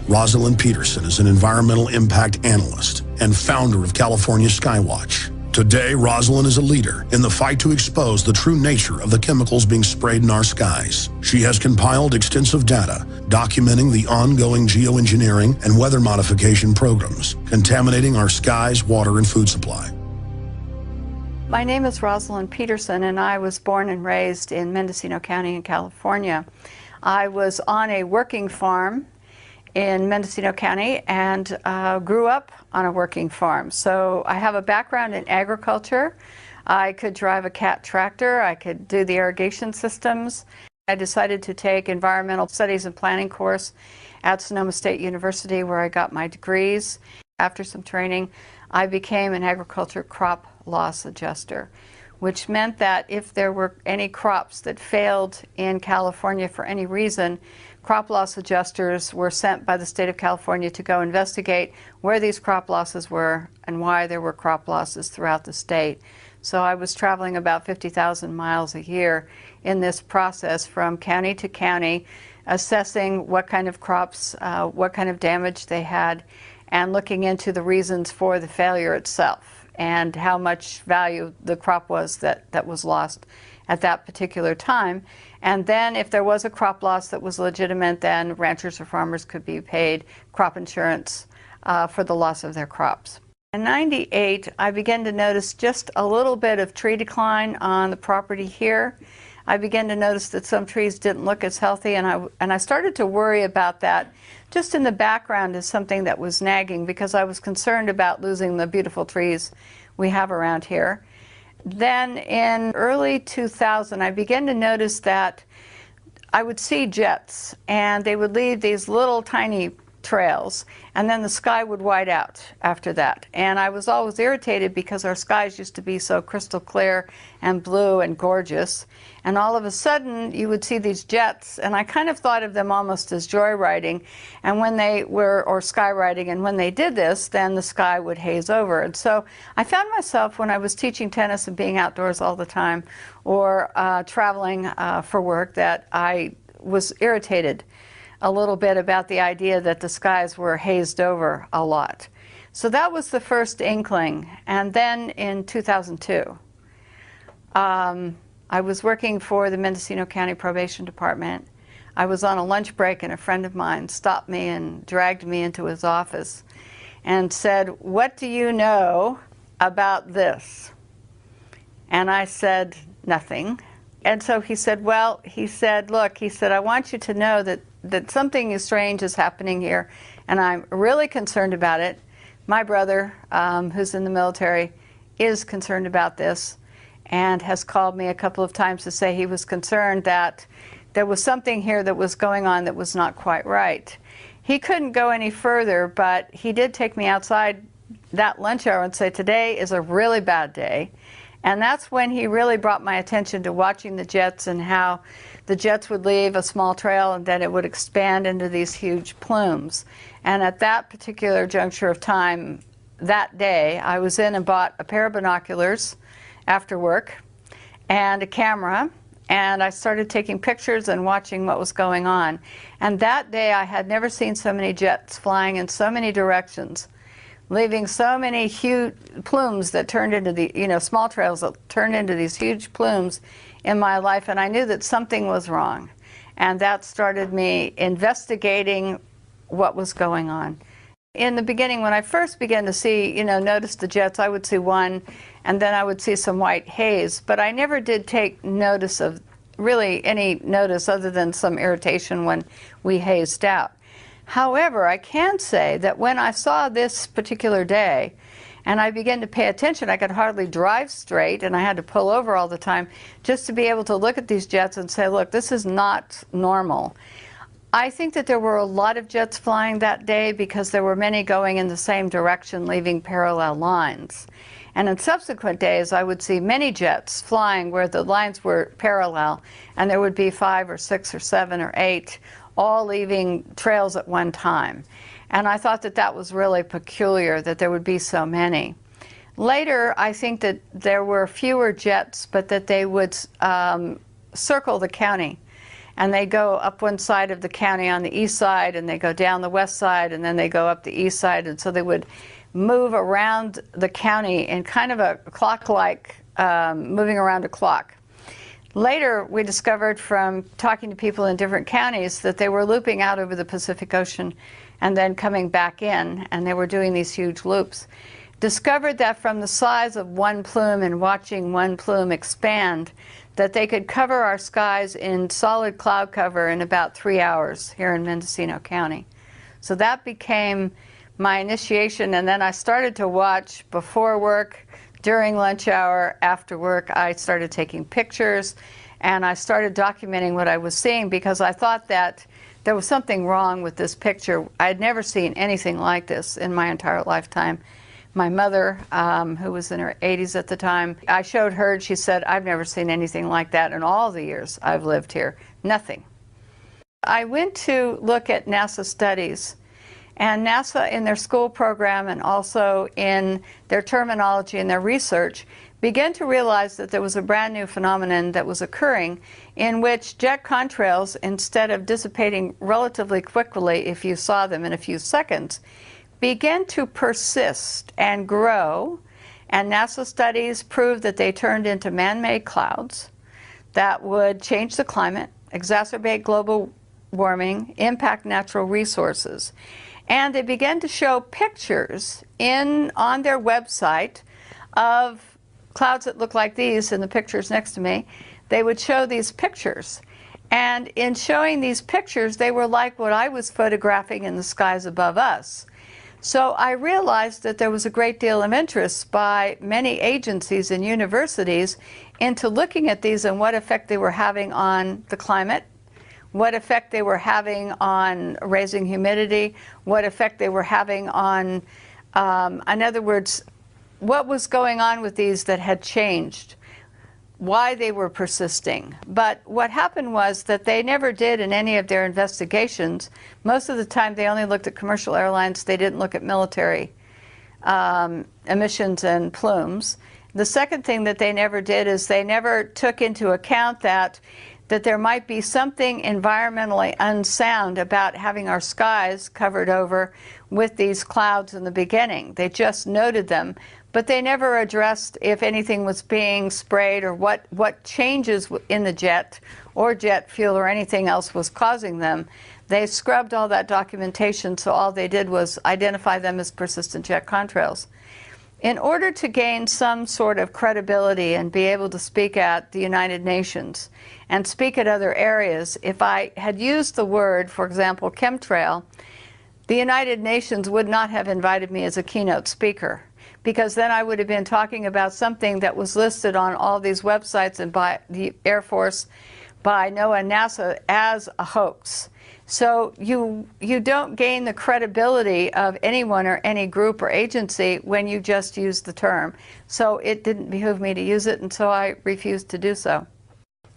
Rosalind Peterson is an environmental impact analyst and founder of California Skywatch. Today, Rosalind is a leader in the fight to expose the true nature of the chemicals being sprayed in our skies. She has compiled extensive data documenting the ongoing geoengineering and weather modification programs contaminating our skies, water, and food supply. My name is Rosalind Peterson, and I was born and raised in Mendocino County in California. I was on a working farm in Mendocino County and grew up on a working farm. So I have a background in agriculture. I could drive a cat tractor. I could do the irrigation systems. I decided to take environmental studies and planning course at Sonoma State University, where I got my degrees. After some training, I became an agriculture crop loss adjuster, which meant that if there were any crops that failed in California for any reason, crop loss adjusters were sent by the state of California to go investigate where these crop losses were and why there were crop losses throughout the state. So I was traveling about 50,000 miles a year in this process from county to county, assessing what kind of crops, what kind of damage they had, and looking into the reasons for the failure itself and how much value the crop was that was lost at that particular time. And then if there was a crop loss that was legitimate, then ranchers or farmers could be paid crop insurance for the loss of their crops. In '98, I began to notice just a little bit of tree decline on the property here. I began to notice that some trees didn't look as healthy, and I started to worry about that just in the background as something that was nagging, because I was concerned about losing the beautiful trees we have around here. Then in early 2000, I began to notice that I would see jets, and they would leave these little tiny trails, and then the sky would white out after that. And I was always irritated because our skies used to be so crystal clear and blue and gorgeous, and all of a sudden you would see these jets, and I kind of thought of them almost as joyriding, and when they were, or skywriting, and when they did this, then the sky would haze over. And so I found myself, when I was teaching tennis and being outdoors all the time, or traveling for work, that I was irritated a little bit about the idea that the skies were hazed over a lot. So that was the first inkling. And then in 2002, I was working for the Mendocino County Probation Department. I was on a lunch break, and a friend of mine stopped me and dragged me into his office and said, "What do you know about this?" And I said, "Nothing." And so he said, "Well," he said, "look," he said, "I want you to know that something strange is happening here, and I'm really concerned about it. My brother, who's in the military, is concerned about this and has called me a couple of times to say he was concerned that there was something here that was going on that was not quite right." He couldn't go any further, but he did take me outside that lunch hour and say, "Today is a really bad day." And that's when he really brought my attention to watching the jets, and how the jets would leave a small trail and then it would expand into these huge plumes. And at that particular juncture of time, that day, I was in and bought a pair of binoculars after work and a camera, and I started taking pictures and watching what was going on. And that day I had never seen so many jets flying in so many directions, leaving so many huge plumes that turned into the, small trails that turned into these huge plumes in my life. And I knew that something was wrong. And that started me investigating what was going on. In the beginning, when I first began to see, notice the jets, I would see one, and then I would see some white haze. But I never did take notice of, really any notice other than some irritation when we hazed out. However, I can say that when I saw this particular day and I began to pay attention, I could hardly drive straight, and I had to pull over all the time just to be able to look at these jets and say, look, this is not normal. I think that there were a lot of jets flying that day because there were many going in the same direction, leaving parallel lines. And in subsequent days, I would see many jets flying where the lines were parallel, and there would be 5 or 6 or 7 or 8 all leaving trails at one time. And I thought that that was really peculiar, that there would be so many. Later, I think that there were fewer jets, but that they would circle the county. and they go up one side of the county on the east side, and they go down the west side, and then they go up the east side, and so they would move around the county in kind of a clock-like, moving around a clock. Later, we discovered from talking to people in different counties that they were looping out over the Pacific Ocean and then coming back in, and they were doing these huge loops. Discovered that from the size of one plume and watching one plume expand, that they could cover our skies in solid cloud cover in about 3 hours here in Mendocino County. So that became my initiation, and then I started to watch before work, during lunch hour, after work. I started taking pictures, and I started documenting what I was seeing because I thought that there was something wrong with this picture. I had never seen anything like this in my entire lifetime. My mother, who was in her 80s at the time, I showed her, and she said, "I've never seen anything like that in all the years I've lived here. Nothing." I went to look at NASA studies, and NASA in their school program and also in their terminology and their research began to realize that there was a brand new phenomenon that was occurring in which jet contrails, instead of dissipating relatively quickly if you saw them in a few seconds, began to persist and grow, and NASA studies proved that they turned into man-made clouds that would change the climate, exacerbate global warming, impact natural resources. And they began to show pictures on their website of clouds that look like these in the pictures next to me. They would show these pictures. And in showing these pictures, they were like what I was photographing in the skies above us. So I realized that there was a great deal of interest by many agencies and universities into looking at these and what effect they were having on the climate, what effect they were having on raising humidity, what effect they were having on, in other words, what was going on with these that had changed, why they were persisting. But what happened was that they never did in any of their investigations. Most of the time they only looked at commercial airlines. They didn't look at military emissions and plumes. The second thing that they never did is they never took into account that there might be something environmentally unsound about having our skies covered over with these clouds in the beginning. They just noted them, but they never addressed if anything was being sprayed or what changes in the jet or jet fuel or anything else was causing them. They scrubbed all that documentation, so all they did was identify them as persistent jet contrails. In order to gain some sort of credibility and be able to speak at the United Nations and speak at other areas, if I had used the word, for example, chemtrail, the United Nations would not have invited me as a keynote speaker, because then I would have been talking about something that was listed on all these websites and by the Air Force, by NOAA and NASA as a hoax. So you don't gain the credibility of anyone or any group or agency when you just use the term. So it didn't behoove me to use it, and so I refused to do so.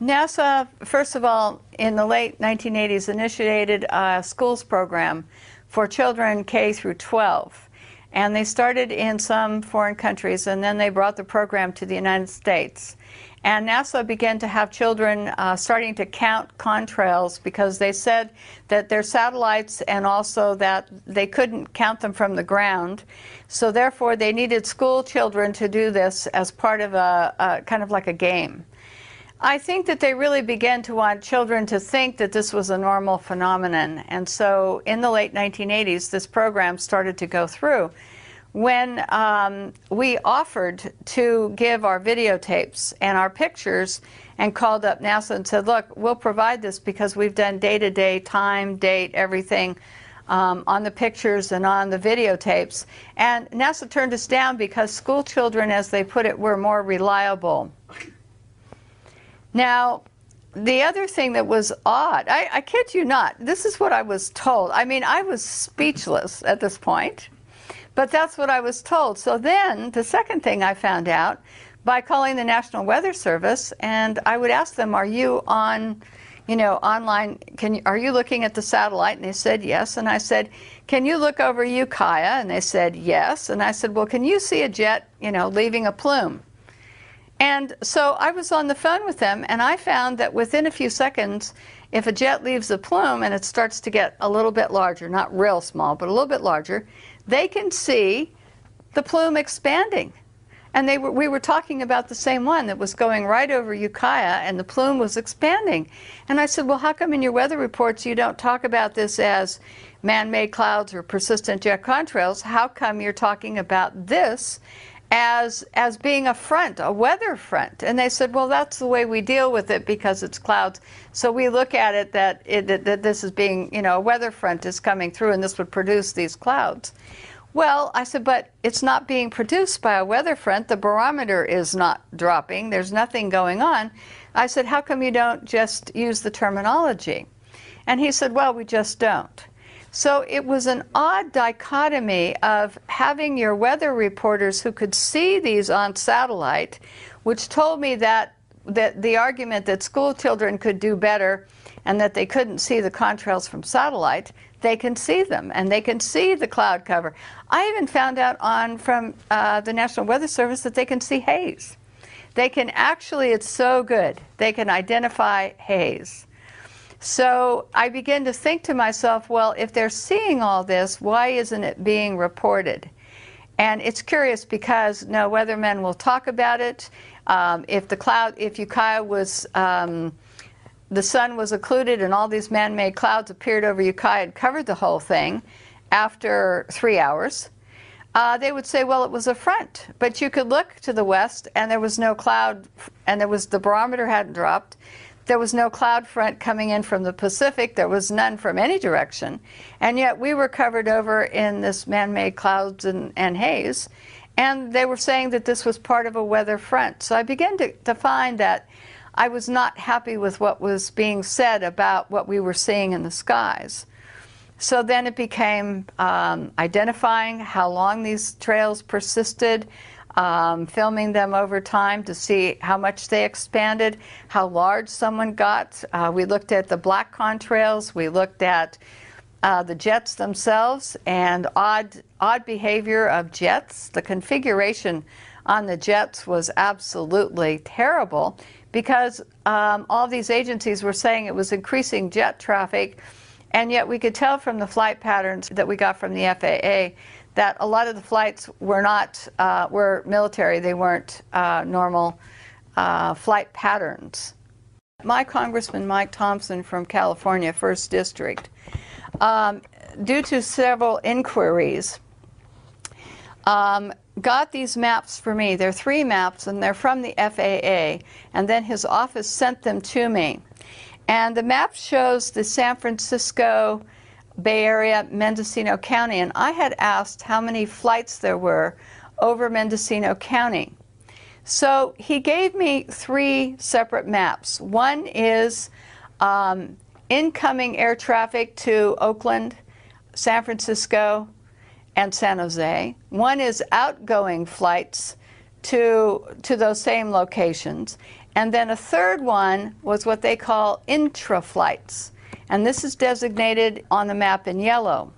NASA, first of all, in the late 1980s, initiated a schools program for children K through 12. And they started in some foreign countries, and then they brought the program to the United States. And NASA began to have children starting to count contrails because they said that their satellites and also that they couldn't count them from the ground. So therefore they needed school children to do this as part of a kind of like a game. I think that they really began to want children to think that this was a normal phenomenon. And so in the late 1980s, this program started to go through. When we offered to give our videotapes and our pictures and called up NASA and said, look, we'll provide this because we've done day-to-day, time, date, everything on the pictures and on the videotapes. And NASA turned us down because school children, as they put it, were more reliable. Now, the other thing that was odd, I kid you not, this is what I was told. I mean, I was speechless at this point. But that's what I was told. So then the second thing I found out by calling the National Weather Service, and I would ask them, are you on, online, are you looking at the satellite? And they said yes. And I said, can you look over Ukiah? And they said yes. And I said, well, can you see a jet, leaving a plume? And so I was on the phone with them, and I found that within a few seconds, if a jet leaves the plume and it starts to get a little bit larger, not real small, but a little bit larger, they can see the plume expanding. And we were talking about the same one that was going right over Ukiah, and the plume was expanding. And I said, well, how come in your weather reports you don't talk about this as man-made clouds or persistent jet contrails? How come you're talking about this as being a front, a weather front? And they said, well, that's the way we deal with it because it's clouds. So we look at it that this is being, you know, a weather front is coming through and this would produce these clouds. Well, I said, but it's not being produced by a weather front. The barometer is not dropping. There's nothing going on. I said, how come you don't just use the terminology? And he said, well, we just don't. So it was an odd dichotomy of having your weather reporters who could see these on satellite, which told me that the argument that school children could do better and that they couldn't see the contrails from satellite, they can see them, and they can see the cloud cover. I even found out from the National Weather Service that they can see haze. They can actually, it's so good, they can identify haze. So I began to think to myself, well, if they're seeing all this, why isn't it being reported? And it's curious because no weathermen will talk about it. If Ukiah was, the sun was occluded and all these man-made clouds appeared over Ukiah and covered the whole thing after 3 hours, they would say, well, it was a front. But you could look to the west and there was no cloud, and the barometer hadn't dropped. There was no cloud front coming in from the Pacific. There was none from any direction. And yet we were covered over in this man-made clouds and haze. And they were saying that this was part of a weather front. So I began to find that I was not happy with what was being said about what we were seeing in the skies. So then it became identifying how long these trails persisted, filming them over time to see how much they expanded, how large someone got. We looked at the black contrails, we looked at the jets themselves, and odd behavior of jets. The configuration on the jets was absolutely terrible because all these agencies were saying it was increasing jet traffic, and yet we could tell from the flight patterns that we got from the FAA that a lot of the flights were military. They weren't normal flight patterns. My Congressman Mike Thompson from California, 1st District, due to several inquiries, got these maps for me. They're 3 maps, and they're from the FAA, and then his office sent them to me. And the map shows the San Francisco Bay Area, Mendocino County, and I had asked how many flights there were over Mendocino County. So he gave me 3 separate maps. One is incoming air traffic to Oakland, San Francisco, and San Jose. One is outgoing flights to those same locations. And then a third one was what they call intra-flights. And this is designated on the map in yellow.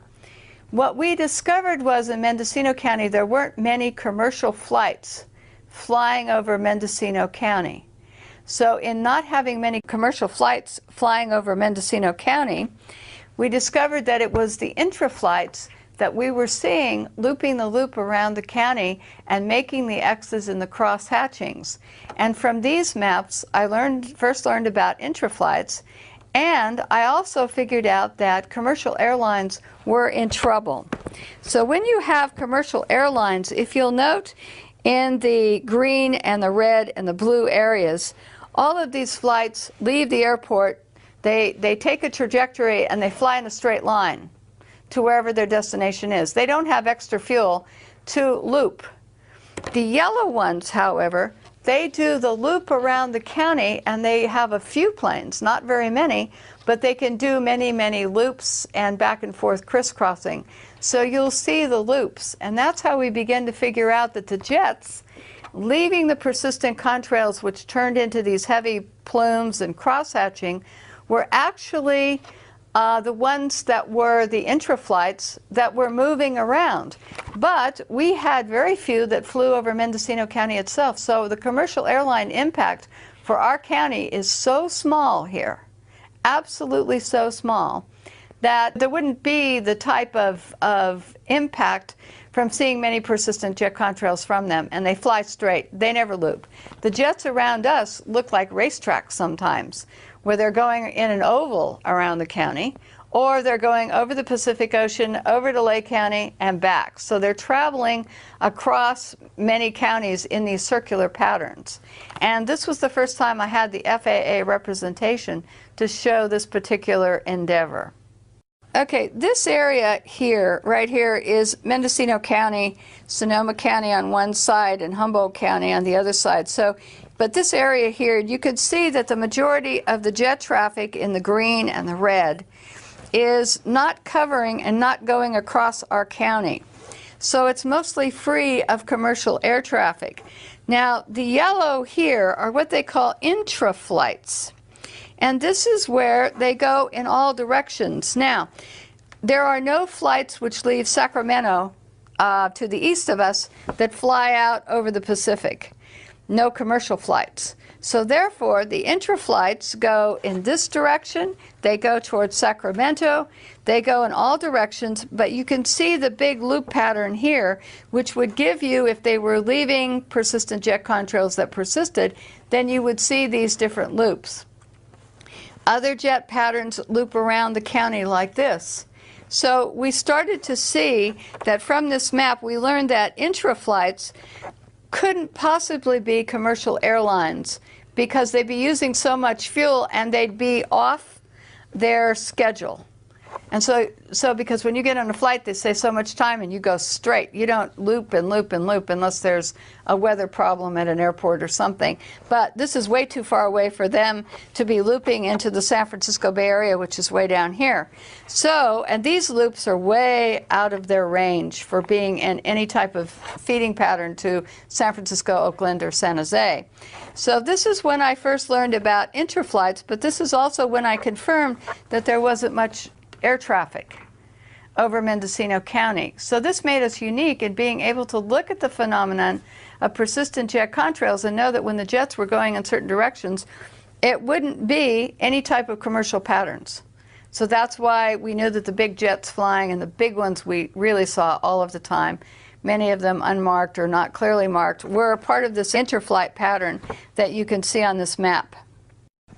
What we discovered was in Mendocino County there weren't many commercial flights flying over Mendocino County. So in not having many commercial flights flying over Mendocino County, we discovered that it was the intra-flights that we were seeing looping the loop around the county and making the X's in the cross hatchings. And from these maps, I first learned about intra-flights, and I also figured out that commercial airlines were in trouble. So when you have commercial airlines, if you'll note in the green and the red and the blue areas, all of these flights leave the airport, they take a trajectory and they fly in a straight line to wherever their destination is. They don't have extra fuel to loop. The yellow ones, however, they do the loop around the county, and they have a few planes, not very many, but they can do many, many loops and back and forth crisscrossing. So you'll see the loops, and that's how we begin to figure out that the jets, leaving the persistent contrails, which turned into these heavy plumes and cross-hatching, were actually the ones that were the intra-flights that were moving around. But we had very few that flew over Mendocino County itself. So the commercial airline impact for our county is so small here, absolutely so small that there wouldn't be the type of impact from seeing many persistent jet contrails from them, and they fly straight. They never loop. The jets around us look like racetracks sometimes, where they're going in an oval around the county, or they're going over the Pacific Ocean, over to Lake County, and back. So they're traveling across many counties in these circular patterns. And this was the first time I had the FAA representation to show this particular endeavor. Okay, this area here, right here, is Mendocino County, Sonoma County on one side, and Humboldt County on the other side. So, but this area here, you could see that the majority of the jet traffic in the green and the red is not covering and not going across our county. So it's mostly free of commercial air traffic. Now, the yellow here are what they call intra-flights. And this is where they go in all directions. Now, there are no flights which leave Sacramento to the east of us that fly out over the Pacific. No commercial flights. So therefore, the intra-flights go in this direction. They go towards Sacramento. They go in all directions. But you can see the big loop pattern here, which would give you, if they were leaving persistent jet contrails that persisted, then you would see these different loops. Other jet patterns loop around the county like this. So we started to see that from this map, we learned that intra-flights couldn't possibly be commercial airlines because they'd be using so much fuel and they'd be off their schedule. And so because when you get on a flight, they say so much time and you go straight. You don't loop and loop and loop unless there's a weather problem at an airport or something. But this is way too far away for them to be looping into the San Francisco Bay Area, which is way down here. So, and these loops are way out of their range for being in any type of feeding pattern to San Francisco, Oakland, or San Jose. So this is when I first learned about interflights, but this is also when I confirmed that there wasn't much air traffic over Mendocino County. So this made us unique in being able to look at the phenomenon of persistent jet contrails and know that when the jets were going in certain directions, it wouldn't be any type of commercial patterns. So that's why we knew that the big jets flying, and the big ones we really saw all of the time, many of them unmarked or not clearly marked, were a part of this interflight pattern that you can see on this map.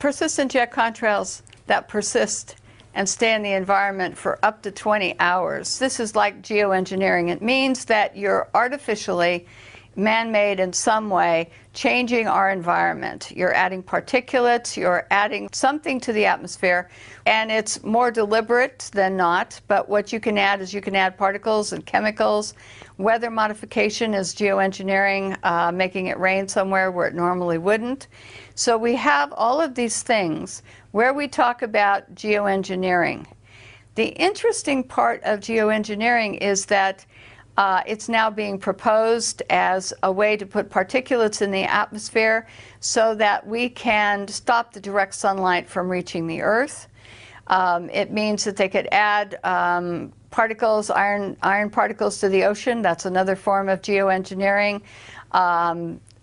Persistent jet contrails that persist and stay in the environment for up to 20 hours. This is like geoengineering. It means that you're artificially, man-made in some way, changing our environment. You're adding particulates, you're adding something to the atmosphere, and it's more deliberate than not, but what you can add is you can add particles and chemicals. Weather modification is geoengineering, making it rain somewhere where it normally wouldn't. So we have all of these things where we talk about geoengineering. The interesting part of geoengineering is that it's now being proposed as a way to put particulates in the atmosphere so that we can stop the direct sunlight from reaching the Earth. It means that they could add particles, iron particles to the ocean. That's another form of geoengineering.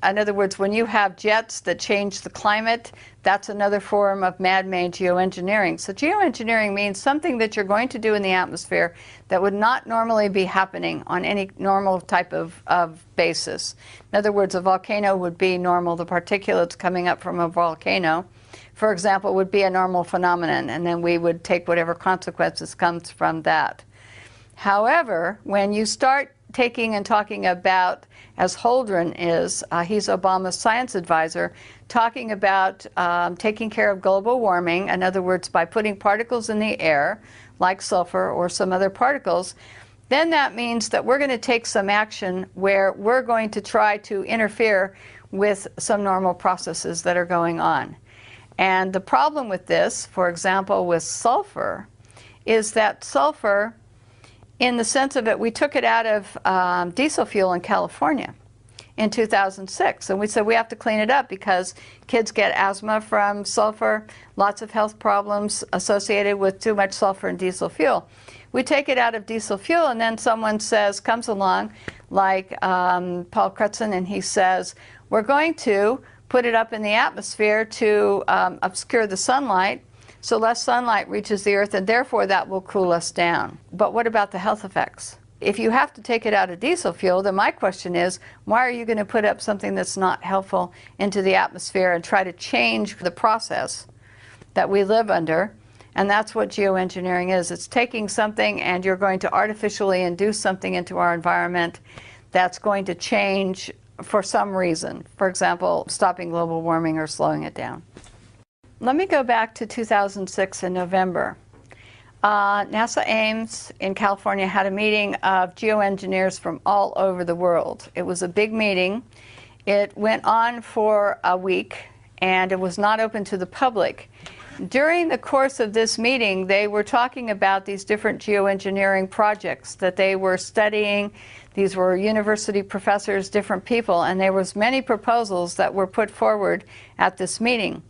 In other words, when you have jets that change the climate, that's another form of man-made geoengineering. So geoengineering means something that you're going to do in the atmosphere that would not normally be happening on any normal type of basis. In other words, a volcano would be normal. The particulates coming up from a volcano, for example, would be a normal phenomenon, and then we would take whatever consequences comes from that. However, when you start taking and talking about, as Holdren is, he's Obama's science advisor, talking about taking care of global warming, in other words, by putting particles in the air, like sulfur or some other particles, then that means that we're going to take some action where we're going to try to interfere with some normal processes that are going on. And the problem with this, for example, with sulfur, is that sulfur, in the sense of it, we took it out of diesel fuel in California in 2006. And we said we have to clean it up because kids get asthma from sulfur, lots of health problems associated with too much sulfur in diesel fuel. We take it out of diesel fuel, and then someone comes along, like Paul Crutzen, and he says, we're going to put it up in the atmosphere to obscure the sunlight so less sunlight reaches the earth, and therefore that will cool us down. But what about the health effects? If you have to take it out of diesel fuel, then my question is, why are you going to put up something that's not helpful into the atmosphere and try to change the process that we live under? And that's what geoengineering is. It's taking something and you're going to artificially induce something into our environment that's going to change for some reason. For example, stopping global warming or slowing it down. Let me go back to 2006 in November. NASA Ames in California had a meeting of geoengineers from all over the world. It was a big meeting. It went on for a week, and it was not open to the public. During the course of this meeting, they were talking about these different geoengineering projects that they were studying. These were university professors, different people, and there was many proposals that were put forward at this meeting.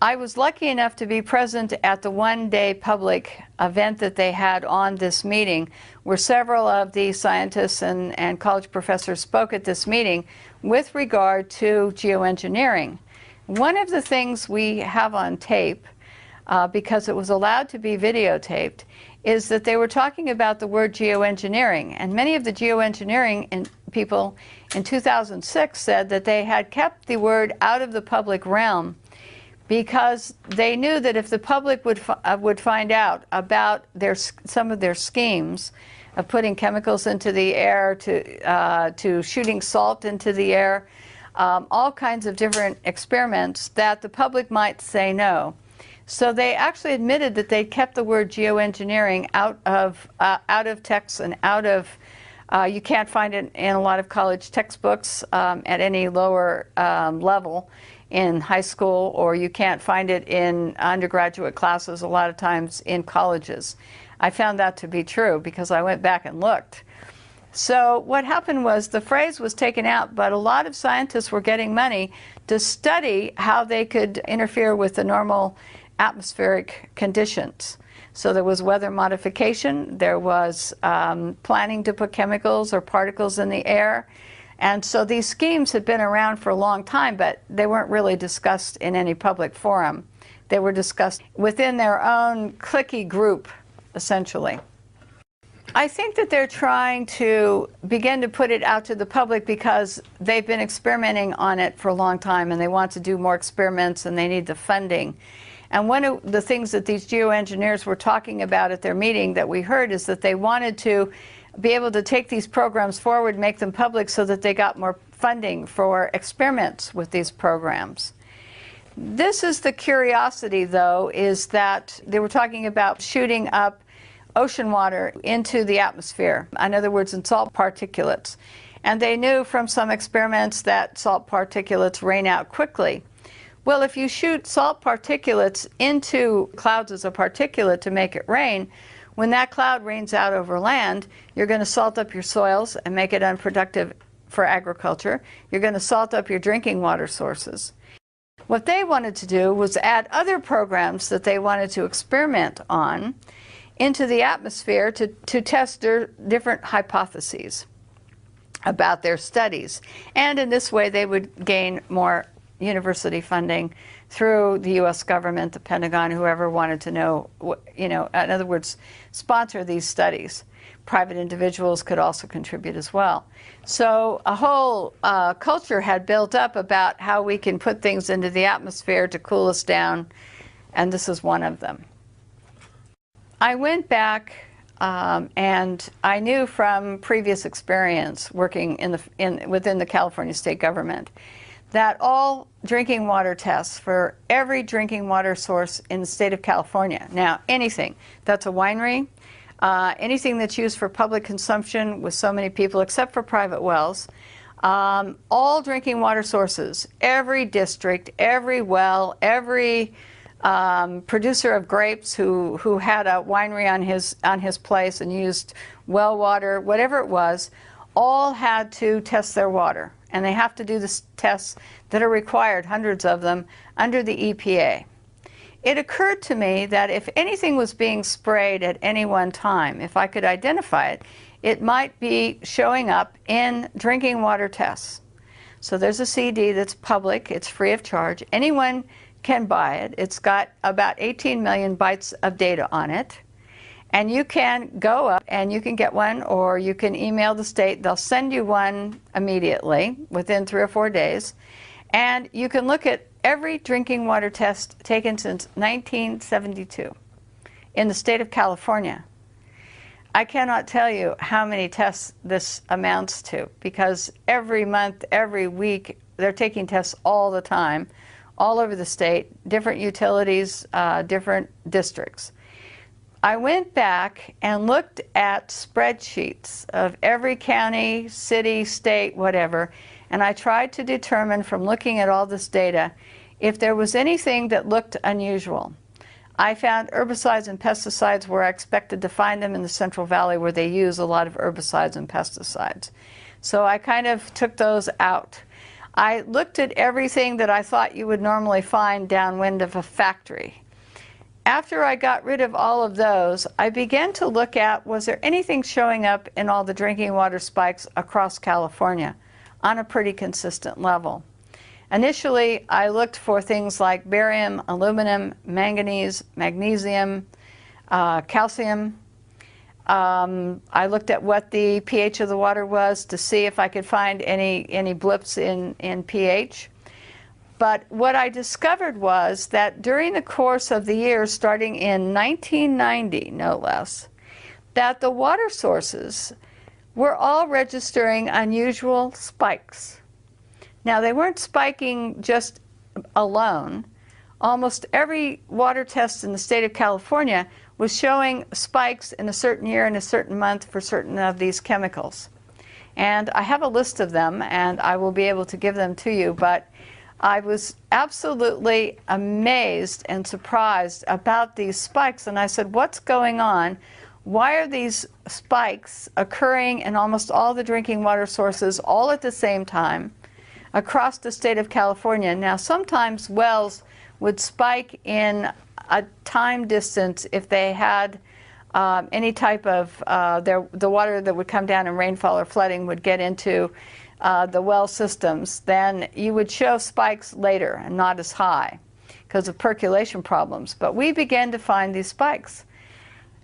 I was lucky enough to be present at the one-day public event that they had on this meeting, where several of the scientists and college professors spoke at this meeting with regard to geoengineering. One of the things we have on tape, because it was allowed to be videotaped, is that they were talking about the word geoengineering. And many of the geoengineering people in 2006 said that they had kept the word out of the public realm because they knew that if the public would find out about some of their schemes of putting chemicals into the air, to shooting salt into the air, all kinds of different experiments, that the public might say no. So they actually admitted that they kept the word geoengineering out of texts and out of, you can't find it in a lot of college textbooks at any lower level in high school, or you can't find it in undergraduate classes a lot of times in colleges. I found that to be true because I went back and looked. So what happened was the phrase was taken out, but a lot of scientists were getting money to study how they could interfere with the normal atmospheric conditions. So there was weather modification, there was planning to put chemicals or particles in the air. And so these schemes had been around for a long time, but they weren't really discussed in any public forum. They were discussed within their own cliquey group, essentially. I think that they're trying to begin to put it out to the public because they've been experimenting on it for a long time and they want to do more experiments and they need the funding. And one of the things that these geoengineers were talking about at their meeting that we heard is that they wanted to be able to take these programs forward, make them public so that they got more funding for experiments with these programs. This is the curiosity, though, is that they were talking about shooting up ocean water into the atmosphere, in other words, in salt particulates. And they knew from some experiments that salt particulates rain out quickly. Well, if you shoot salt particulates into clouds as a particulate to make it rain, when that cloud rains out over land, you're going to salt up your soils and make it unproductive for agriculture. You're going to salt up your drinking water sources. What they wanted to do was add other programs that they wanted to experiment on into the atmosphere to test their different hypotheses about their studies. And in this way, they would gain more university funding through the U.S. government, the Pentagon, whoever wanted to know, in other words, sponsor these studies. Private individuals could also contribute as well. So a whole culture had built up about how we can put things into the atmosphere to cool us down, and this is one of them. I went back and I knew from previous experience working within the California state government that all drinking water tests for every drinking water source in the state of California, now anything that's a winery, anything that's used for public consumption with so many people except for private wells, all drinking water sources, every district, every well, every producer of grapes who had a winery on his place and used well water, whatever it was, all had to test their water. And they have to do the tests that are required, hundreds of them, under the EPA. It occurred to me that if anything was being sprayed at any one time, if I could identify it, it might be showing up in drinking water tests. So there's a CD that's public, it's free of charge. Anyone can buy it. It's got about 18 million bytes of data on it. And you can go up and you can get one, or you can email the state. They'll send you one immediately within 3 or 4 days. And you can look at every drinking water test taken since 1972 in the state of California. I cannot tell you how many tests this amounts to, because every month, every week, they're taking tests all the time, all over the state, different utilities, different districts. I went back and looked at spreadsheets of every county, city, state, whatever, and I tried to determine from looking at all this data if there was anything that looked unusual. I found herbicides and pesticides where I expected to find them in the Central Valley, where they use a lot of herbicides and pesticides. So I kind of took those out. I looked at everything that I thought you would normally find downwind of a factory. After I got rid of all of those, I began to look at, was there anything showing up in all the drinking water spikes across California on a pretty consistent level? Initially, I looked for things like barium, aluminum, manganese, magnesium, calcium. I looked at what the pH of the water was to see if I could find any blips in pH. But what I discovered was that during the course of the year, starting in 1990, no less, that the water sources were all registering unusual spikes. Now, they weren't spiking just alone. Almost every water test in the state of California was showing spikes in a certain year and a certain month for certain of these chemicals. And I have a list of them, and I will be able to give them to you, but I was absolutely amazed and surprised about these spikes, and I said, what's going on? Why are these spikes occurring in almost all the drinking water sources all at the same time across the state of California? Now, sometimes wells would spike in a time distance if they had any type of, the water that would come down in rainfall or flooding would get into the well systems. Then you would show spikes later and not as high because of percolation problems. But we began to find these spikes.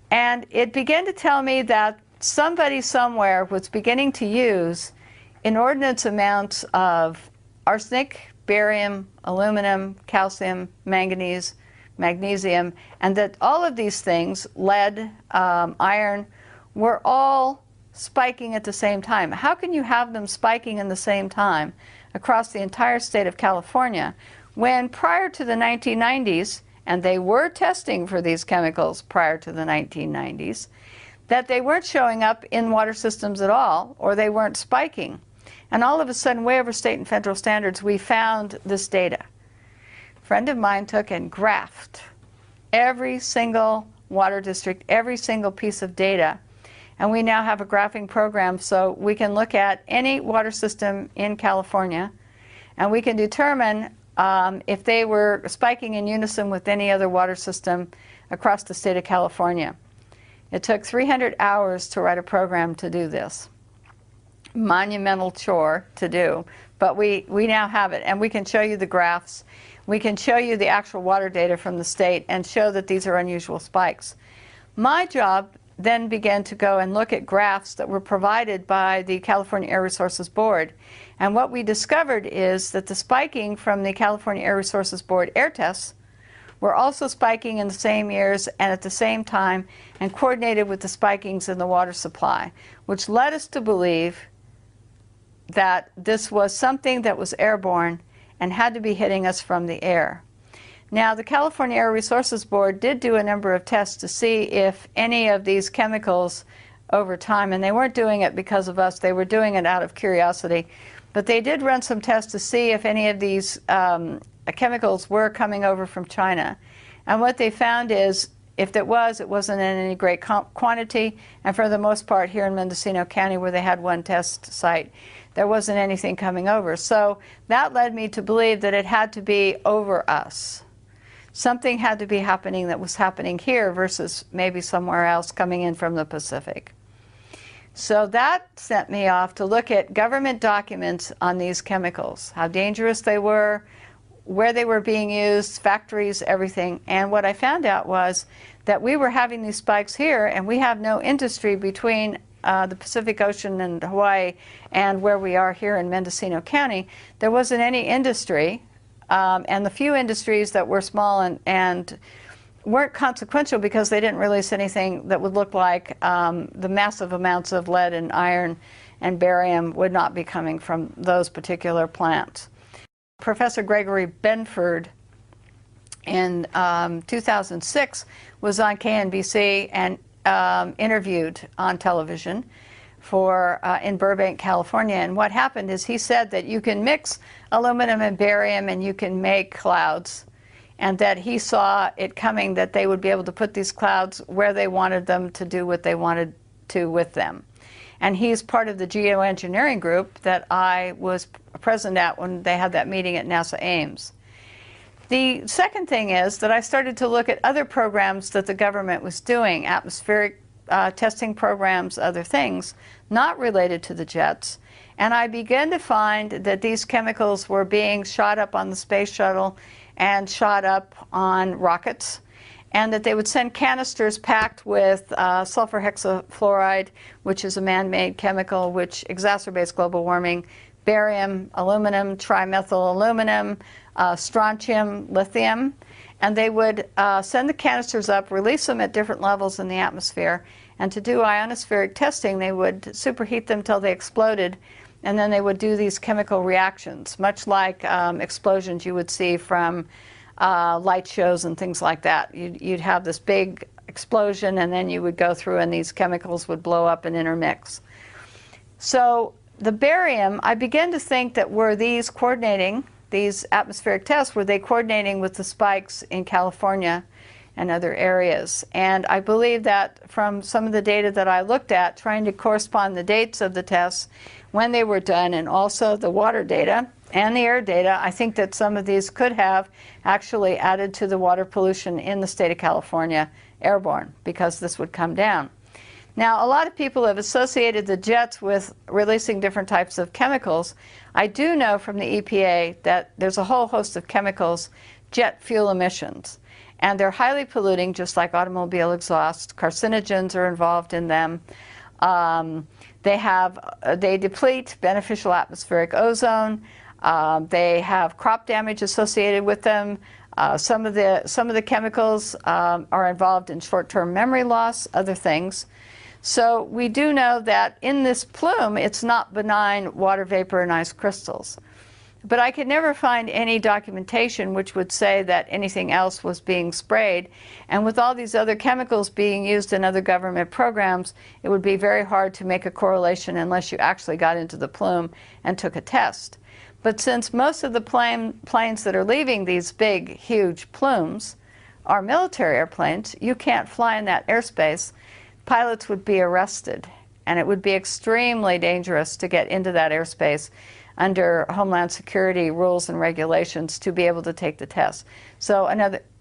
And it began to tell me that somebody somewhere was beginning to use inordinate amounts of arsenic, barium, aluminum, calcium, manganese, magnesium, and that all of these things, lead, iron, were all spiking at the same time. How can you have them spiking in the same time across the entire state of California when prior to the 1990s, and they were testing for these chemicals prior to the 1990s, that they weren't showing up in water systems at all, or they weren't spiking? And all of a sudden, way over state and federal standards, we found this data. A friend of mine took and graphed every single water district, every single piece of data, and we now have a graphing program so we can look at any water system in California, and we can determine if they were spiking in unison with any other water system across the state of California. It took 300 hours to write a program to do this. Monumental chore to do, but we now have it, and we can show you the graphs. We can show you the actual water data from the state and show that these are unusual spikes. My job then began to go and look at graphs that were provided by the California Air Resources Board. And what we discovered is that the spiking from the California Air Resources Board air tests were also spiking in the same years and at the same time, and coordinated with the spikings in the water supply, which led us to believe that this was something that was airborne and had to be hitting us from the air. Now, the California Air Resources Board did do a number of tests to see if any of these chemicals over time, and they weren't doing it because of us, they were doing it out of curiosity, but they did run some tests to see if any of these chemicals were coming over from China. And what they found is, if it wasn't in any great quantity, and for the most part here in Mendocino County, where they had one test site, there wasn't anything coming over. So that led me to believe that it had to be over us. Something had to be happening that was happening here versus maybe somewhere else coming in from the Pacific. So that sent me off to look at government documents on these chemicals, how dangerous they were, where they were being used, factories, everything. And what I found out was that we were having these spikes here, and we have no industry between the Pacific Ocean and Hawaii and where we are here in Mendocino County. There wasn't any industry, and the few industries that were small and weren't consequential because they didn't release anything that would look like the massive amounts of lead and iron and barium would not be coming from those particular plants. Professor Gregory Benford in 2006 was on KNBC and interviewed on television in Burbank, California. And what happened is he said that you can mix aluminum and barium and you can make clouds, and that he saw it coming that they would be able to put these clouds where they wanted them to do what they wanted to with them. And he's part of the geoengineering group that I was present at when they had that meeting at NASA Ames. The second thing is that I started to look at other programs that the government was doing, atmospheric testing programs, other things, not related to the jets. And I began to find that these chemicals were being shot up on the space shuttle and shot up on rockets, and that they would send canisters packed with sulfur hexafluoride, which is a man-made chemical which exacerbates global warming, barium, aluminum, trimethyl aluminum, strontium, lithium, and they would send the canisters up, release them at different levels in the atmosphere, and to do ionospheric testing they would superheat them till they exploded, and then they would do these chemical reactions, much like explosions you would see from light shows and things like that. You'd have this big explosion, and then you would go through and these chemicals would blow up and intermix. So the barium, I began to think that were these coordinating, these atmospheric tests, were they coordinating with the spikes in California and other areas? And I believe that from some of the data that I looked at, trying to correspond the dates of the tests, when they were done, and also the water data and the air data, I think that some of these could have actually added to the water pollution in the state of California airborne, because this would come down. Now, a lot of people have associated the jets with releasing different types of chemicals. I do know from the EPA that there's a whole host of chemicals, jet fuel emissions, and they're highly polluting, just like automobile exhaust. Carcinogens are involved in them. They deplete beneficial atmospheric ozone. They have crop damage associated with them. Some of the chemicals are involved in short-term memory loss, other things. So we do know that in this plume, it's not benign water vapor and ice crystals. But I could never find any documentation which would say that anything else was being sprayed. And with all these other chemicals being used in other government programs, it would be very hard to make a correlation unless you actually got into the plume and took a test. But since most of the planes that are leaving these big, huge plumes are military airplanes, you can't fly in that airspace. Pilots would be arrested, and it would be extremely dangerous to get into that airspace under Homeland Security rules and regulations to be able to take the test. So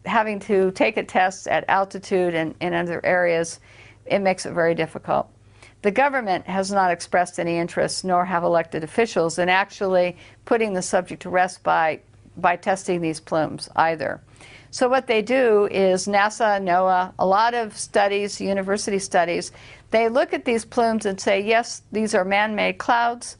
having to take a test at altitude and in other areas, it makes it very difficult. The government has not expressed any interest, nor have elected officials, in actually putting the subject to rest by testing these plumes either. So what they do is NASA, NOAA, a lot of studies, university studies, they look at these plumes and say, yes, these are man-made clouds.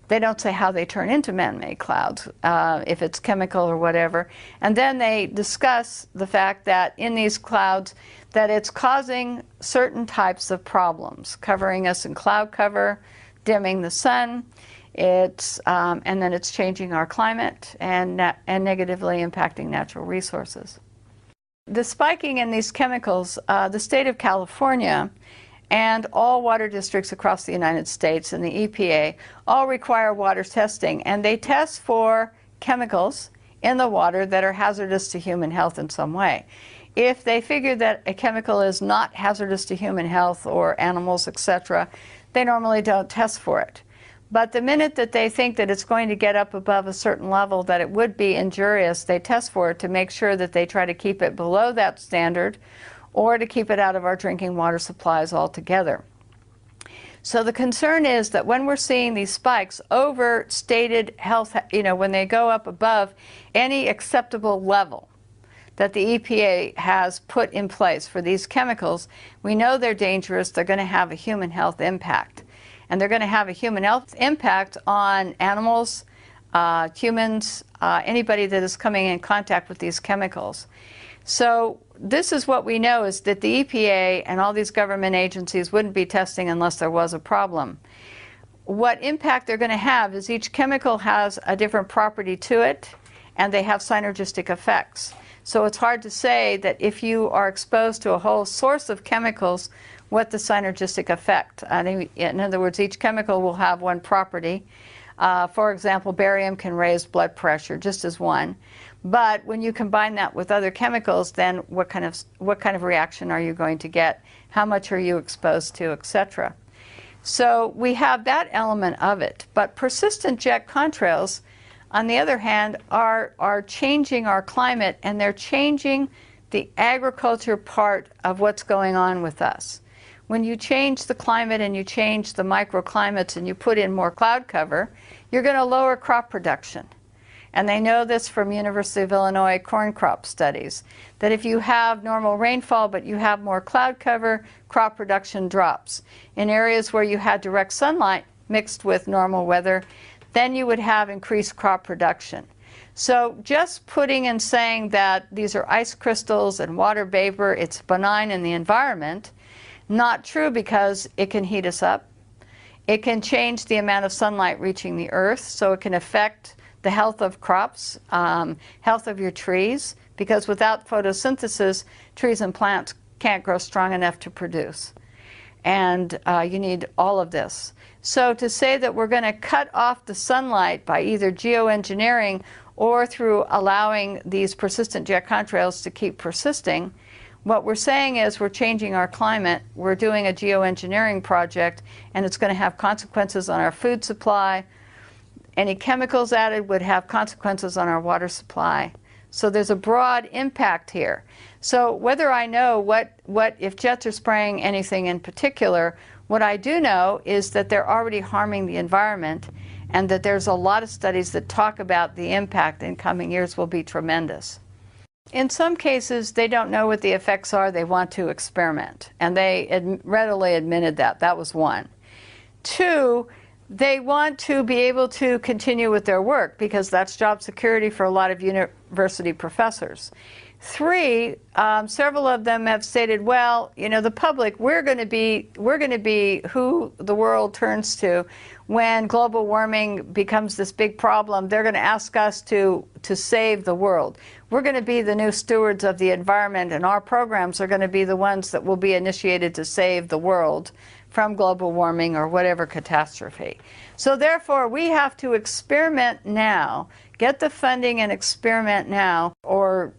They don't say how they turn into man-made clouds, if it's chemical or whatever. And then they discuss the fact that in these clouds, that it's causing certain types of problems, covering us in cloud cover, dimming the sun, and then it's changing our climate and negatively impacting natural resources. The spiking in these chemicals, the state of California and all water districts across the United States and the EPA all require water testing, and they test for chemicals in the water that are hazardous to human health in some way. If they figure that a chemical is not hazardous to human health or animals, etc., they normally don't test for it. But the minute that they think that it's going to get up above a certain level that it would be injurious, they test for it to make sure that they try to keep it below that standard or to keep it out of our drinking water supplies altogether. So the concern is that when we're seeing these spikes, overstated health, when they go up above any acceptable level that the EPA has put in place for these chemicals, we know they're dangerous. They're going to have a human health impact. And they're going to have a human health impact on animals, humans, anybody that is coming in contact with these chemicals. So this is what we know, is that the EPA and all these government agencies wouldn't be testing unless there was a problem. What impact they're going to have is each chemical has a different property to it, and they have synergistic effects. So it's hard to say that if you are exposed to a whole source of chemicals, what the synergistic effect. In other words, each chemical will have one property. For example, barium can raise blood pressure, just as one. But when you combine that with other chemicals, then what kind of reaction are you going to get? How much are you exposed to, etc. So we have that element of it. But persistent jet contrails, on the other hand, are changing our climate, and they're changing the agriculture part of what's going on with us. When you change the climate and you change the microclimates and you put in more cloud cover, you're going to lower crop production. And they know this from University of Illinois corn crop studies, that if you have normal rainfall but you have more cloud cover, crop production drops. In areas where you had direct sunlight mixed with normal weather, then you would have increased crop production. So just putting and saying that these are ice crystals and water vapor, it's benign in the environment, not true, because it can heat us up. It can change the amount of sunlight reaching the earth, so it can affect the health of crops, health of your trees, because without photosynthesis, trees and plants can't grow strong enough to produce. And you need all of this. So to say that we're going to cut off the sunlight by either geoengineering or through allowing these persistent jet contrails to keep persisting, what we're saying is we're changing our climate, we're doing a geoengineering project, and it's going to have consequences on our food supply. Any chemicals added would have consequences on our water supply. So there's a broad impact here. So whether I know what if jets are spraying anything in particular, what I do know is that they're already harming the environment, and that there's a lot of studies that talk about the impact in coming years will be tremendous. In some cases, they don't know what the effects are. They want to experiment, and they readily admitted that. That was one. Two, they want to be able to continue with their work, because that's job security for a lot of university professors. Three, several of them have stated, well, the public, we're going to be who the world turns to when global warming becomes this big problem. They're going to ask us to save the world. We're going to be the new stewards of the environment, and our programs are going to be the ones that will be initiated to save the world from global warming or whatever catastrophe. So therefore, we have to experiment now, get the funding and experiment now, or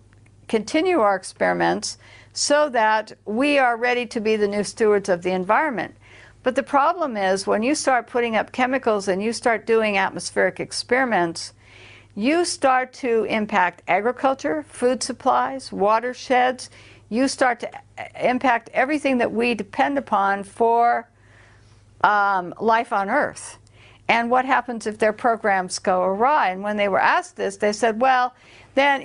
continue our experiments so that we are ready to be the new stewards of the environment. But the problem is, when you start putting up chemicals and you start doing atmospheric experiments, you start to impact agriculture, food supplies, watersheds. You start to impact everything that we depend upon for life on Earth. And what happens if their programs go awry? And when they were asked this, they said, well, then,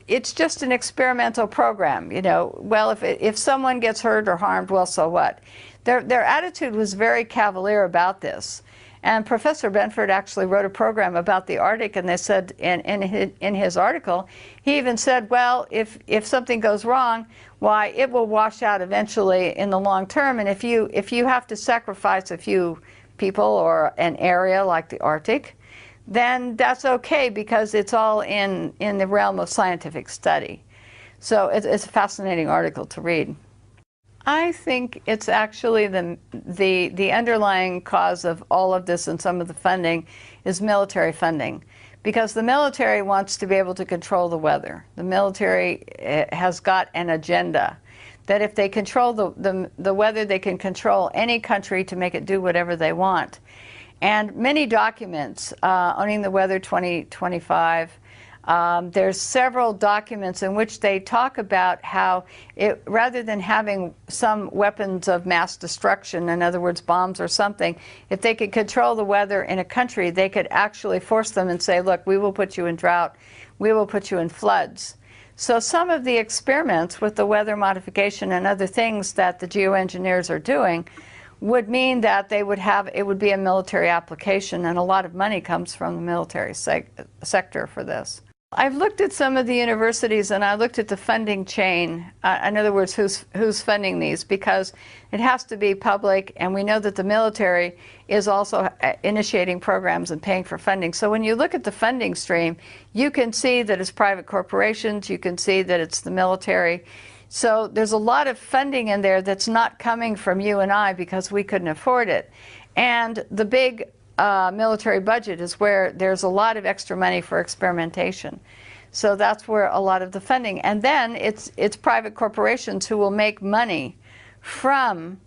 it's just an experimental program. Well, if someone gets hurt or harmed, well, so what? Their attitude was very cavalier about this. And Professor Benford actually wrote a program about the Arctic, and they said in his article, he even said, well, if something goes wrong, why, it will wash out eventually in the long term. And if you have to sacrifice a few people or an area like the Arctic, then that's okay, because it's all in the realm of scientific study. So it's a fascinating article to read. I think it's actually the underlying cause of all of this, and some of the funding is military funding, because the military wants to be able to control the weather. The military has got an agenda that if they control the weather, they can control any country to make it do whatever they want. And many documents, Owning the Weather 2025, There's several documents in which they talk about how rather than having some weapons of mass destruction, in other words, bombs or something, if they could control the weather in a country, they could actually force them and say, look, we will put you in drought, we will put you in floods. So some of the experiments with the weather modification and other things that the geoengineers are doing would mean that it would be a military application, and a lot of money comes from the military sector for this. I've looked at some of the universities, and I looked at the funding chain, in other words, who's funding these, because it has to be public, and we know that the military is also initiating programs and paying for funding. So when you look at the funding stream, you can see that it's private corporations, you can see that it's the military. So there's a lot of funding in there that's not coming from you and I because we couldn't afford it. And the big military budget is where there's a lot of extra money for experimentation. So that's where a lot of the funding. And then it's private corporations who will make money from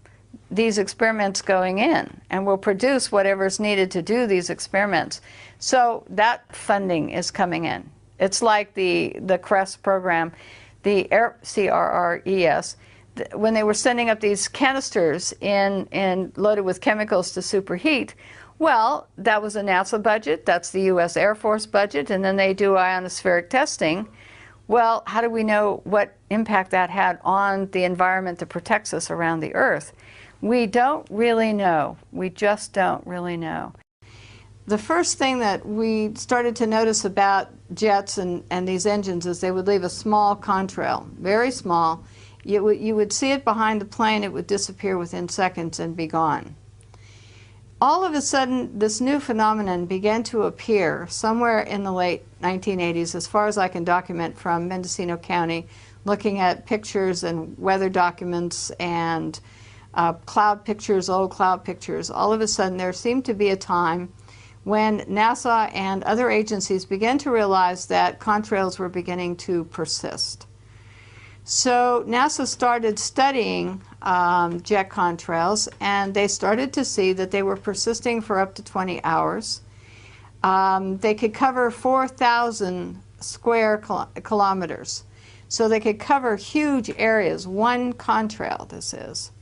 these experiments going in and will produce whatever's needed to do these experiments. So that funding is coming in. It's like the CRES program, the CRRES, when they were sending up these canisters loaded with chemicals to superheat. Well, that was a NASA budget, that's the US Air Force budget, and then they do ionospheric testing. Well, how do we know what impact that had on the environment that protects us around the Earth? We don't really know. We just don't really know. The first thing that we started to notice about jets and these engines is they would leave a small contrail, very small. You would see it behind the plane, it would disappear within seconds and be gone. All of a sudden, this new phenomenon began to appear somewhere in the late 1980s, as far as I can document from Mendocino County, looking at pictures and weather documents and cloud pictures, old cloud pictures. All of a sudden, there seemed to be a time when NASA and other agencies began to realize that contrails were beginning to persist. So NASA started studying jet contrails, and they started to see that they were persisting for up to 20 hours. They could cover 4,000 square kilometers. So they could cover huge areas, one contrail this is.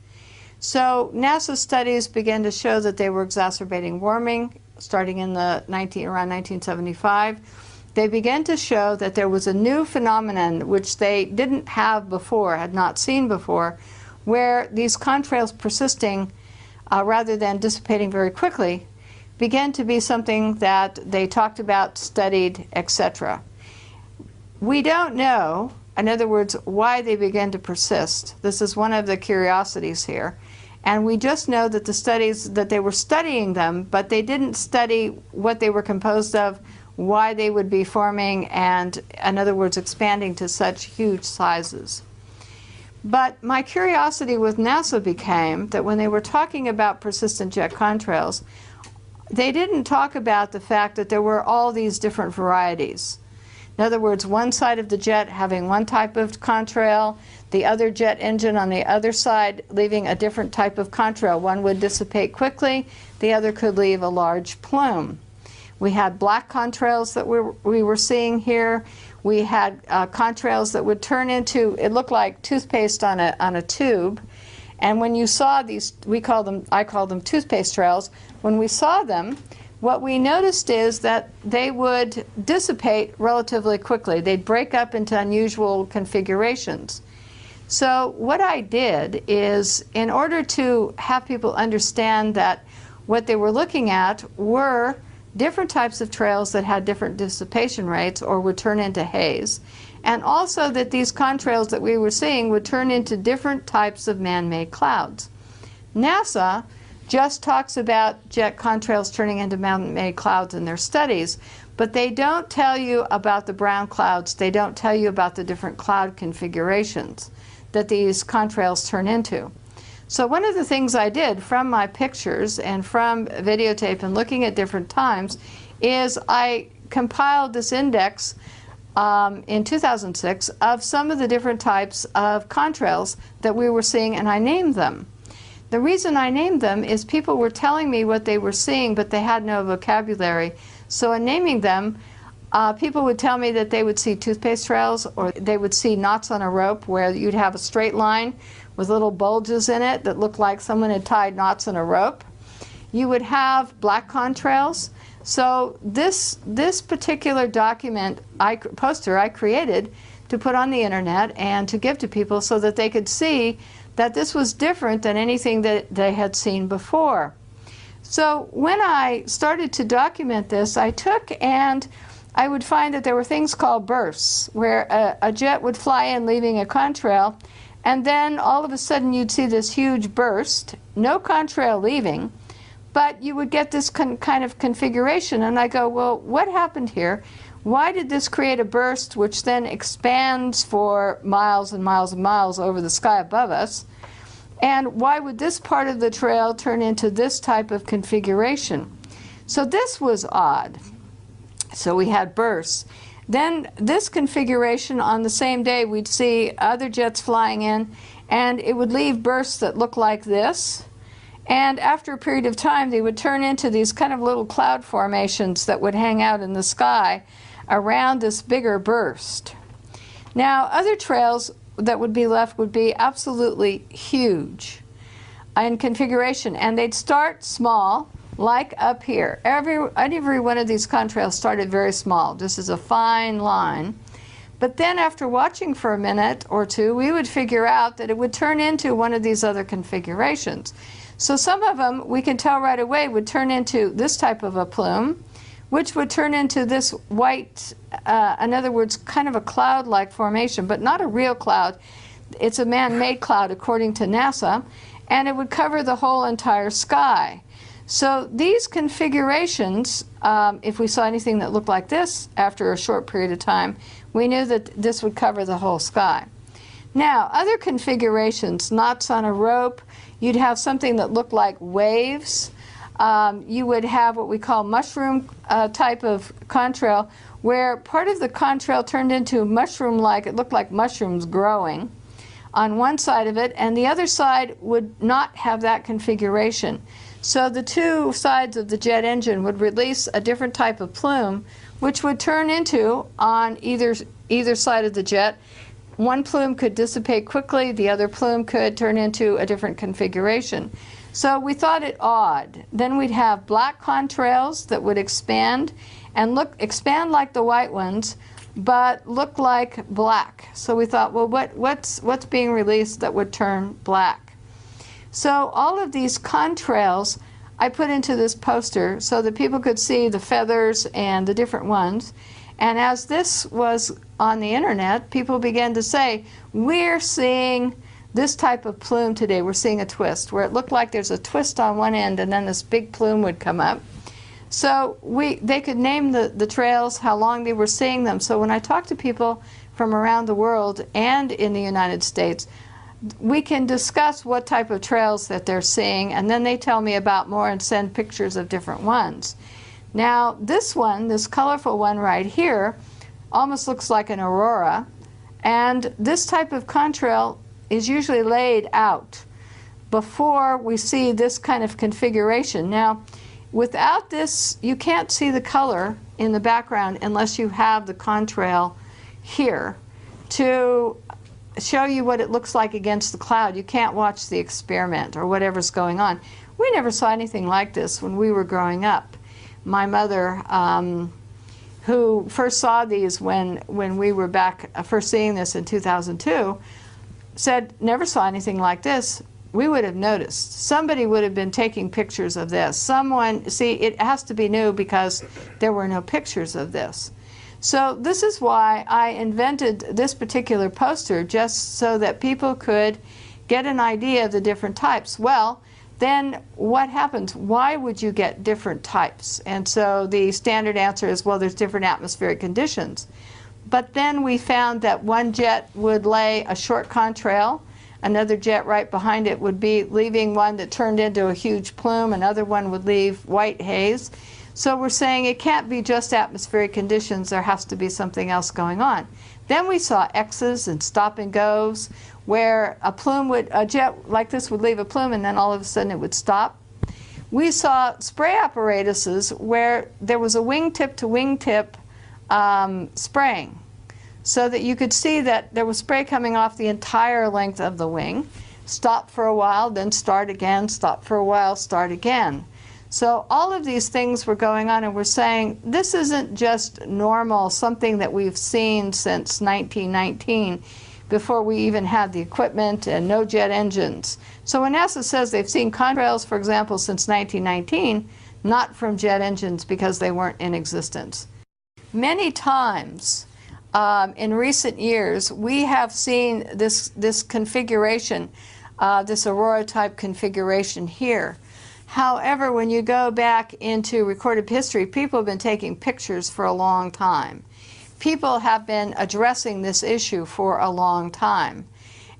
So NASA studies began to show that they were exacerbating warming starting in around 1975. They began to show that there was a new phenomenon which they didn't have before, had not seen before, where these contrails persisting rather than dissipating very quickly began to be something that they talked about, studied, etc. We don't know, in other words, why they began to persist. This is one of the curiosities here. And we just know that the studies, that they were studying them, but they didn't study what they were composed of, why they would be forming, and in other words, expanding to such huge sizes. But my curiosity with NASA became that when they were talking about persistent jet contrails, they didn't talk about the fact that there were all these different varieties. In other words, one side of the jet having one type of contrail, the other jet engine on the other side leaving a different type of contrail. One would dissipate quickly, the other could leave a large plume. We had black contrails that we were seeing here. We had contrails that would turn into, it looked like toothpaste on a tube. And when you saw these, I call them toothpaste trails. When we saw them, what we noticed is that they would dissipate relatively quickly. They'd break up into unusual configurations. So what I did is, in order to have people understand that what they were looking at were different types of trails that had different dissipation rates or would turn into haze, and also that these contrails that we were seeing would turn into different types of man-made clouds. NASA just talks about jet contrails turning into man-made clouds in their studies, but they don't tell you about the brown clouds. They don't tell you about the different cloud configurations that these contrails turn into. So one of the things I did from my pictures and from videotape and looking at different times is I compiled this index in 2006 of some of the different types of contrails that we were seeing, and I named them. The reason I named them is people were telling me what they were seeing, but they had no vocabulary. So in naming them, People would tell me that they would see toothpaste trails, or they would see knots on a rope where you'd have a straight line with little bulges in it that looked like someone had tied knots in a rope. You would have black contrails. So this particular document, poster I created to put on the internet and to give to people so that they could see that this was different than anything that they had seen before. So when I started to document this, I took and I would find that there were things called bursts, where a jet would fly in leaving a contrail, and then all of a sudden you'd see this huge burst, no contrail leaving, but you would get this kind of configuration. And I go, well, what happened here? Why did this create a burst which then expands for miles and miles and miles over the sky above us? And why would this part of the trail turn into this type of configuration? So this was odd. So we had bursts. Then this configuration, on the same day we'd see other jets flying in, and it would leave bursts that look like this. And after a period of time, they would turn into these kind of little cloud formations that would hang out in the sky around this bigger burst. Now, other trails that would be left would be absolutely huge in configuration, and they'd start small, like up here. Every one of these contrails started very small. This is a fine line. But then after watching for a minute or two, we would figure out that it would turn into one of these other configurations. So some of them, we can tell right away, would turn into this type of a plume, which would turn into this white, in other words, kind of a cloud-like formation, but not a real cloud. It's a man-made cloud according to NASA, and it would cover the whole entire sky. So these configurations, if we saw anything that looked like this after a short period of time, we knew that this would cover the whole sky. Now, other configurations, knots on a rope, you'd have something that looked like waves. You would have what we call mushroom type of contrail, where part of the contrail turned into mushroom-like, it looked like mushrooms growing on one side of it, and the other side would not have that configuration. So the two sides of the jet engine would release a different type of plume, which would turn into, on either side of the jet, one plume could dissipate quickly, the other plume could turn into a different configuration. So we thought it odd. Then we'd have black contrails that would expand and expand like the white ones, but look like black. So we thought, well, what's being released that would turn black? So all of these contrails I put into this poster so that people could see the feathers and the different ones. And as this was on the internet, people began to say, we're seeing this type of plume today. We're seeing a twist, where it looked like there's a twist on one end and then this big plume would come up. So they could name the trails, how long they were seeing them. So when I talk to people from around the world and in the United States, we can discuss what type of trails that they're seeing, and then they tell me about more and send pictures of different ones. Now this one, this colorful one right here, almost looks like an aurora, and this type of contrail is usually laid out before we see this kind of configuration. Now without this, you can't see the color in the background unless you have the contrail here to show you what it looks like against the cloud. You can't watch the experiment or whatever's going on. We never saw anything like this when we were growing up. My mother, who first saw these when we were back first seeing this in 2002, said, never saw anything like this. We would have noticed. Somebody would have been taking pictures of this. Someone, see, it has to be new because there were no pictures of this. So this is why I invented this particular poster, just so that people could get an idea of the different types. Well, then what happens? Why would you get different types? And so the standard answer is, well, there's different atmospheric conditions. But then we found that one jet would lay a short contrail, another jet right behind it would be leaving one that turned into a huge plume, another one would leave white haze. So we're saying it can't be just atmospheric conditions, there has to be something else going on. Then we saw X's and stop and goes, where a jet like this would leave a plume and then all of a sudden it would stop. We saw spray apparatuses where there was a wingtip to wingtip spraying, so that you could see that there was spray coming off the entire length of the wing. Stop for a while, then start again, stop for a while, start again. So all of these things were going on, and we're saying this isn't just normal, something that we've seen since 1919, before we even had the equipment and no jet engines. So when NASA says they've seen contrails, for example, since 1919, not from jet engines because they weren't in existence. Many times in recent years, we have seen this configuration, this aurora-type configuration here. However, when you go back into recorded history, people have been taking pictures for a long time. People have been addressing this issue for a long time.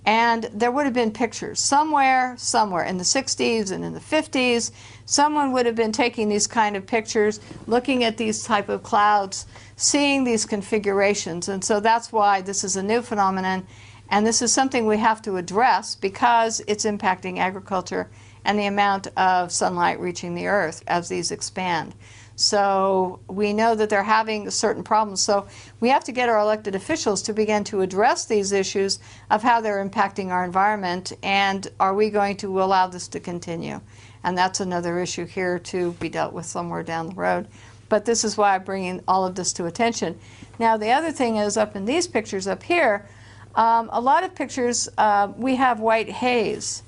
And there would have been pictures somewhere in the 60s and in the 50s. Someone would have been taking these kind of pictures, looking at these type of clouds, seeing these configurations. And so that's why this is a new phenomenon. And this is something we have to address because it's impacting agriculture and the amount of sunlight reaching the earth as these expand. So we know that they're having certain problems. So we have to get our elected officials to begin to address these issues of how they're impacting our environment, and are we going to allow this to continue? And that's another issue here to be dealt with somewhere down the road. But this is why I'm bringing all of this to attention. Now the other thing is, up in these pictures up here, a lot of pictures we have white haze.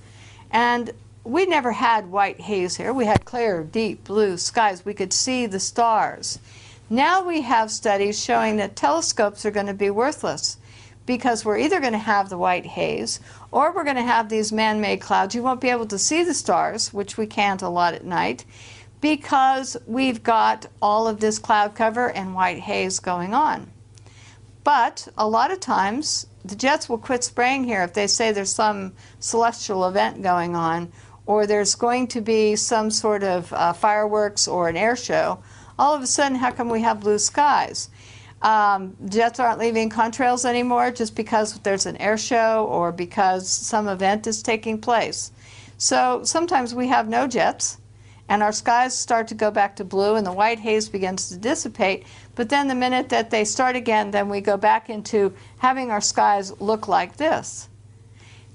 And we never had white haze here. We had clear, deep blue skies. We could see the stars. Now we have studies showing that telescopes are going to be worthless because we're either going to have the white haze or we're going to have these man-made clouds. You won't be able to see the stars, which we can't a lot at night, because we've got all of this cloud cover and white haze going on. But a lot of times the jets will quit spraying here if they say there's some celestial event going on, or there's going to be some sort of fireworks or an air show. All of a sudden, how come we have blue skies? Jets aren't leaving contrails anymore just because there's an air show or because some event is taking place. So sometimes we have no jets, and our skies start to go back to blue and the white haze begins to dissipate. But then the minute that they start again, then we go back into having our skies look like this.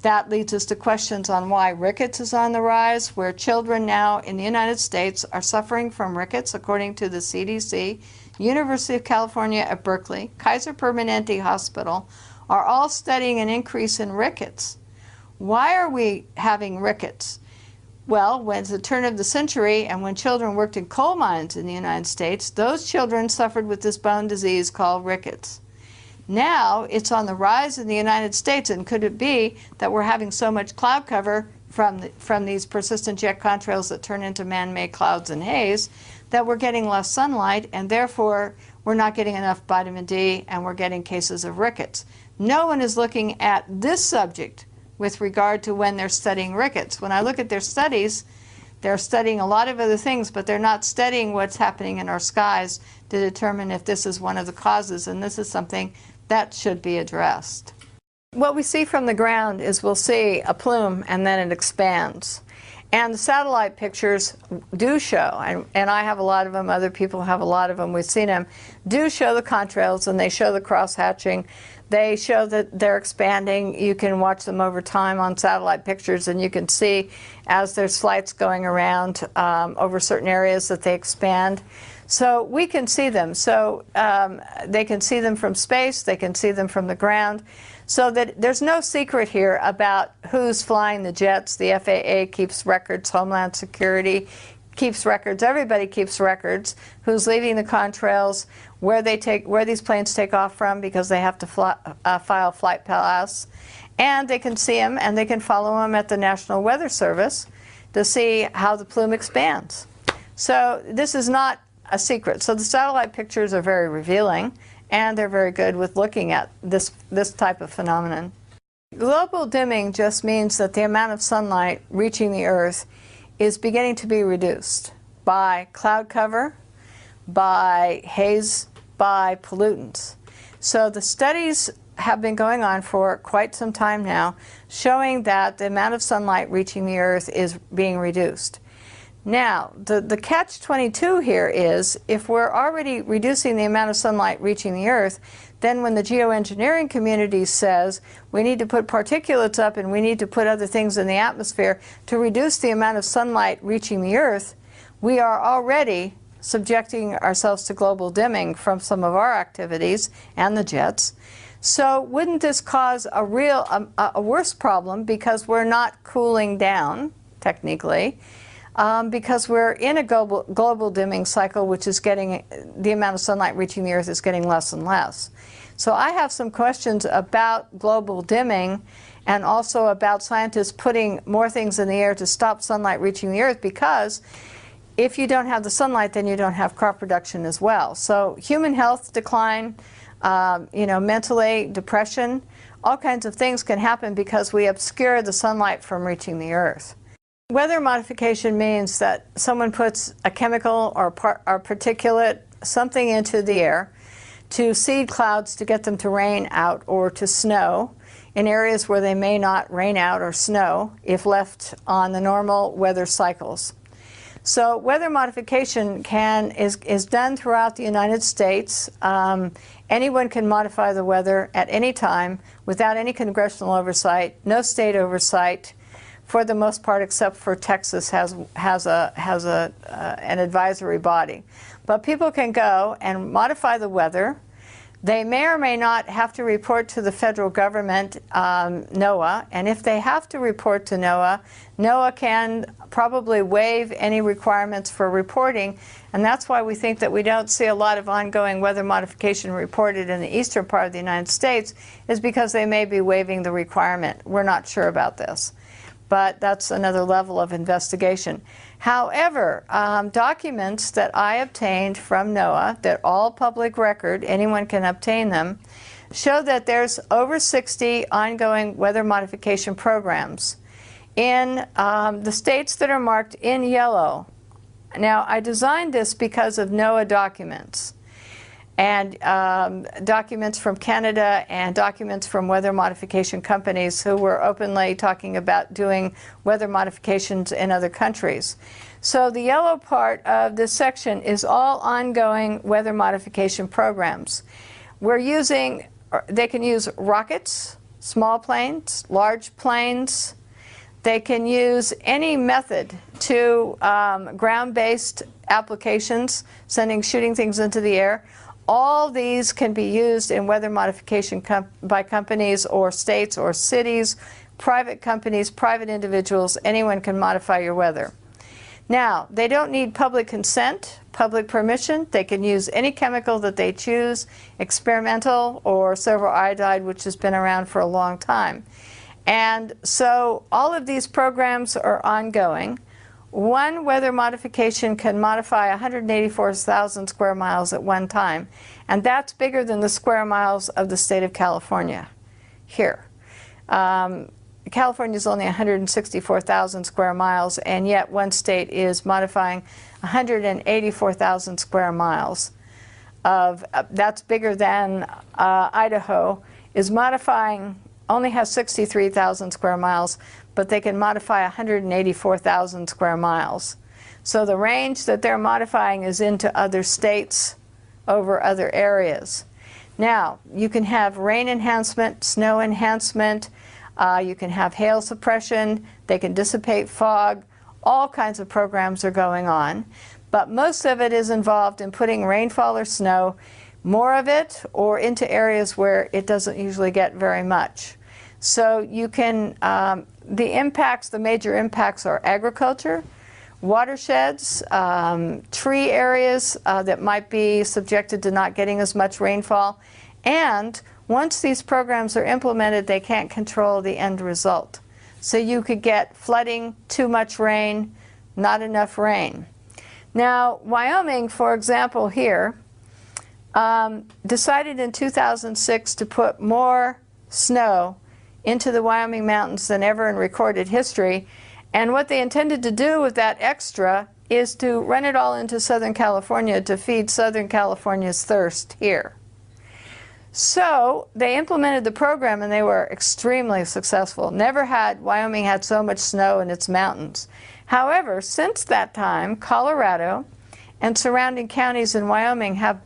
That leads us to questions on why rickets is on the rise, where children now in the United States are suffering from rickets, according to the CDC, University of California at Berkeley, Kaiser Permanente Hospital, are all studying an increase in rickets. Why are we having rickets? Well, when it's the turn of the century and when children worked in coal mines in the United States, those children suffered with this bone disease called rickets. Now it's on the rise in the United States, and could it be that we're having so much cloud cover from these persistent jet contrails that turn into man-made clouds and haze that we're getting less sunlight, and therefore we're not getting enough vitamin D and we're getting cases of rickets. No one is looking at this subject with regard to when they're studying rickets. When I look at their studies, they're studying a lot of other things, but they're not studying what's happening in our skies to determine if this is one of the causes, and this is something that should be addressed. What we see from the ground is we'll see a plume and then it expands. And the satellite pictures do show, and I have a lot of them, other people have a lot of them, we've seen them, do show the contrails, and they show the cross-hatching. They show that they're expanding. You can watch them over time on satellite pictures, and you can see as there's flights going around over certain areas that they expand. So we can see them. So they can see them from space, they can see them from the ground. So that there's no secret here about who's flying the jets. The FAA keeps records, Homeland Security keeps records, everybody keeps records, who's leaving the contrails, where these planes take off from, because they have to file flight pass. And they can see them, and they can follow them at the National Weather Service to see how the plume expands. So this is not a secret. So the satellite pictures are very revealing, and they're very good with looking at this type of phenomenon. Global dimming just means that the amount of sunlight reaching the Earth is beginning to be reduced by cloud cover, by haze, by pollutants. So the studies have been going on for quite some time now, showing that the amount of sunlight reaching the Earth is being reduced. Now, the catch-22 here is, if we're already reducing the amount of sunlight reaching the Earth, then when the geoengineering community says we need to put particulates up and we need to put other things in the atmosphere to reduce the amount of sunlight reaching the Earth, we are already subjecting ourselves to global dimming from some of our activities and the jets. So wouldn't this cause a worse problem, because we're not cooling down, technically, because we're in a global dimming cycle, which is getting, the amount of sunlight reaching the Earth is getting less and less. So I have some questions about global dimming, and also about scientists putting more things in the air to stop sunlight reaching the Earth, because if you don't have the sunlight, then you don't have crop production as well. So human health decline, mentally, depression, all kinds of things can happen because we obscure the sunlight from reaching the Earth. Weather modification means that someone puts a chemical or particulate, something into the air to seed clouds to get them to rain out or to snow in areas where they may not rain out or snow if left on the normal weather cycles. So weather modification is done throughout the United States. Anyone can modify the weather at any time without any congressional oversight, no state oversight, for the most part, except for Texas has an advisory body. But people can go and modify the weather. They may or may not have to report to the federal government, NOAA, and if they have to report to NOAA, NOAA can probably waive any requirements for reporting, and that's why we think that we don't see a lot of ongoing weather modification reported in the eastern part of the United States, is because they may be waiving the requirement. We're not sure about this, but that's another level of investigation. However, documents that I obtained from NOAA, that all public record, anyone can obtain them, show that there's over 60 ongoing weather modification programs in the states that are marked in yellow. Now, I designed this because of NOAA documents, and documents from Canada and documents from weather modification companies who were openly talking about doing weather modifications in other countries. So the yellow part of this section is all ongoing weather modification programs. They can use rockets, small planes, large planes. They can use any method to ground-based applications, shooting things into the air. All these can be used in weather modification by companies or states or cities, private companies, private individuals. Anyone can modify your weather. Now, they don't need public consent, public permission. They can use any chemical that they choose, experimental or silver iodide, which has been around for a long time. And so all of these programs are ongoing. One weather modification can modify 184,000 square miles at one time, and that's bigger than the square miles of the state of California here. California is only 164,000 square miles, and yet one state is modifying 184,000 square miles. That's bigger than Idaho is modifying, only has 63,000 square miles, but they can modify 184,000 square miles. So the range that they're modifying is into other states over other areas. Now, you can have rain enhancement, snow enhancement, you can have hail suppression, they can dissipate fog, all kinds of programs are going on. But most of it is involved in putting rainfall or snow, more of it, or into areas where it doesn't usually get very much. So you can, the major impacts are agriculture, watersheds, tree areas that might be subjected to not getting as much rainfall, and once these programs are implemented, they can't control the end result. So you could get flooding, too much rain, not enough rain. Now, Wyoming, for example, here, decided in 2006 to put more snow into the Wyoming mountains than ever in recorded history. And what they intended to do with that extra is to run it all into Southern California to feed Southern California's thirst here. So they implemented the program, and they were extremely successful. Never had Wyoming had so much snow in its mountains. However, since that time, Colorado and surrounding counties in Wyoming have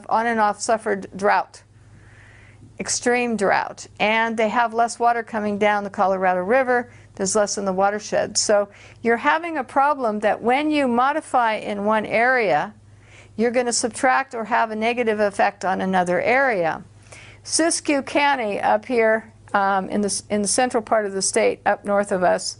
on and off suffered drought, extreme drought, and they have less water coming down the Colorado River. There's less in the watershed. So you're having a problem that when you modify in one area, you're going to subtract or have a negative effect on another area. Siskiyou County up here in the central part of the state, up north of us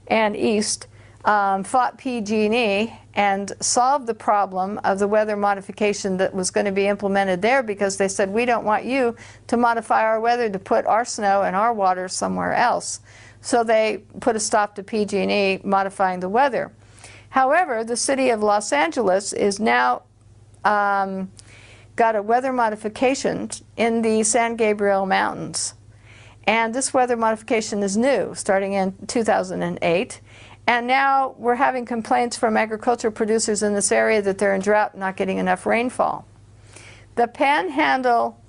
and east, fought PG&E and solved the problem of the weather modification that was going to be implemented there, because they said, we don't want you to modify our weather to put our snow and our water somewhere else. So they put a stop to PG&E modifying the weather. However, the city of Los Angeles is now got a weather modification in the San Gabriel Mountains. And this weather modification is new, starting in 2008. And now we're having complaints from agriculture producers in this area that they're in drought and not getting enough rainfall. The Panhandle,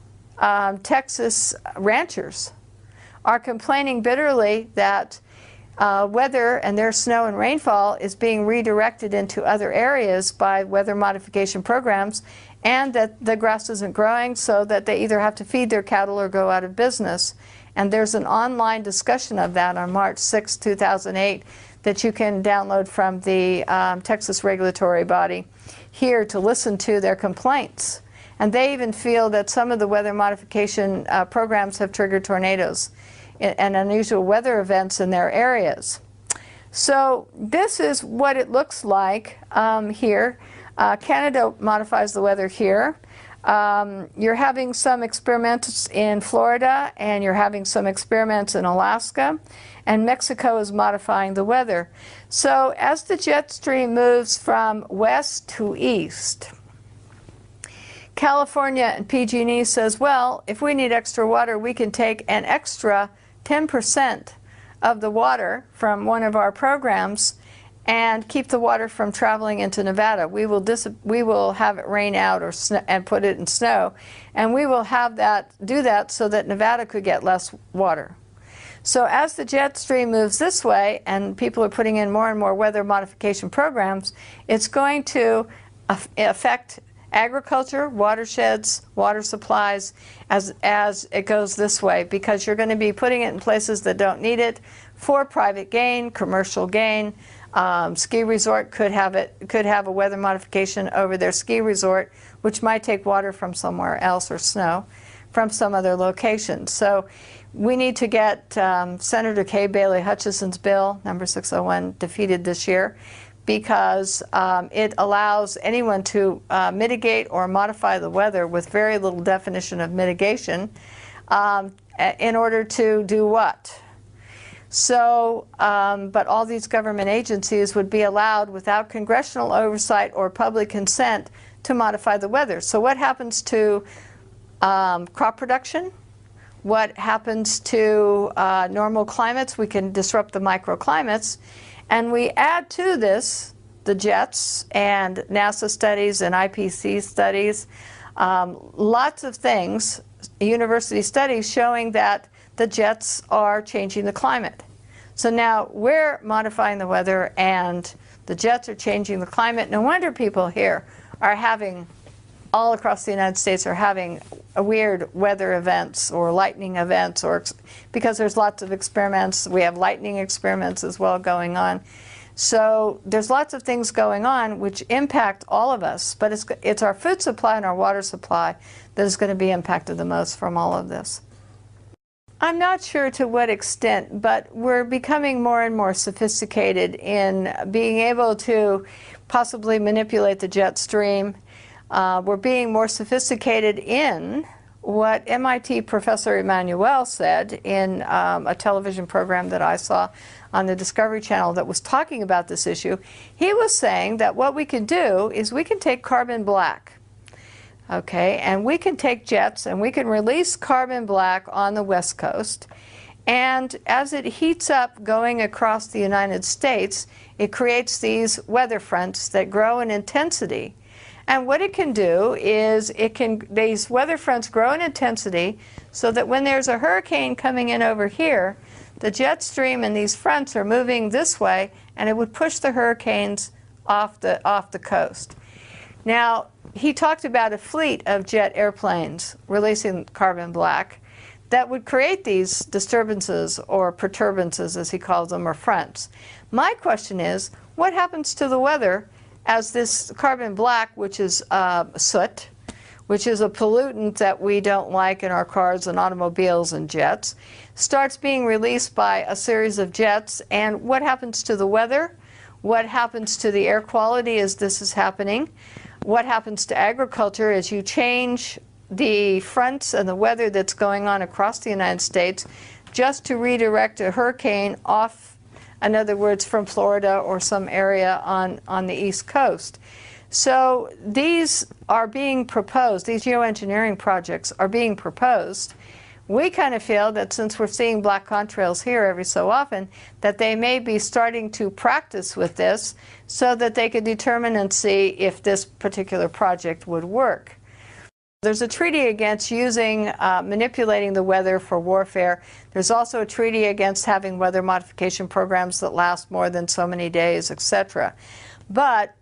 Texas ranchers are complaining bitterly that weather and their snow and rainfall is being redirected into other areas by weather modification programs, and that the grass isn't growing, so that they either have to feed their cattle or go out of business. And there's an online discussion of that on March 6, 2008 that you can download from the Texas regulatory body here to listen to their complaints. And they even feel that some of the weather modification programs have triggered tornadoes and unusual weather events in their areas. So this is what it looks like here. Canada modifies the weather here. You're having some experiments in Florida, and you're having some experiments in Alaska, and Mexico is modifying the weather. So as the jet stream moves from west to east, California and PG&E says, well, if we need extra water, we can take an extra 10% of the water from one of our programs and keep the water from traveling into Nevada. We will have it rain out or and put it in snow, and we will have that do that so that Nevada could get less water. So as the jet stream moves this way and people are putting in more and more weather modification programs, it's going to affect agriculture, watersheds, water supplies as it goes this way, because you're going to be putting it in places that don't need it for private gain, commercial gain. Ski resort could have a weather modification over their ski resort, which might take water from somewhere else or snow from some other location. So we need to get Senator Kay Bailey Hutchison's bill, number 601, defeated this year, because it allows anyone to mitigate or modify the weather with very little definition of mitigation in order to do what? So, but all these government agencies would be allowed without congressional oversight or public consent to modify the weather. So what happens to crop production? What happens to normal climates? We can disrupt the microclimates. And we add to this the jets and NASA studies and IPC studies, lots of things, university studies showing that the jets are changing the climate. So now we're modifying the weather and the jets are changing the climate. No wonder people here are having, all across the United States, are having weird weather events or lightning events, or because there's lots of experiments. We have lightning experiments as well going on. So there's lots of things going on which impact all of us, but it's our food supply and our water supply that is going to be impacted the most from all of this. I'm not sure to what extent, but we're becoming more and more sophisticated in being able to possibly manipulate the jet stream. We're being more sophisticated in what MIT Professor Emanuel said in a television program that I saw on the Discovery Channel that was talking about this issue. He was saying that what we can do is we can take carbon black, okay, and we can take jets and we can release carbon black on the West Coast, and as it heats up going across the United States, it creates these weather fronts that grow in intensity. And what it can do is these weather fronts grow in intensity so that when there's a hurricane coming in over here, the jet stream and these fronts are moving this way, and it would push the hurricanes off the coast. Now, he talked about a fleet of jet airplanes releasing carbon black that would create these disturbances or perturbances, as he calls them, or fronts. My question is, what happens to the weather as this carbon black, which is soot, which is a pollutant that we don't like in our cars and automobiles and jets, starts being released by a series of jets, and what happens to the weather? What happens to the air quality as this is happening? What happens to agriculture as you change the fronts and the weather that's going on across the United States just to redirect a hurricane off, in other words, from Florida or some area on the East Coast? So these are being proposed, these geoengineering projects are being proposed. We kind of feel that since we're seeing black contrails here every so often, that they may be starting to practice with this so that they could determine and see if this particular project would work. There's a treaty against manipulating the weather for warfare. There's also a treaty against having weather modification programs that last more than so many days, etc. But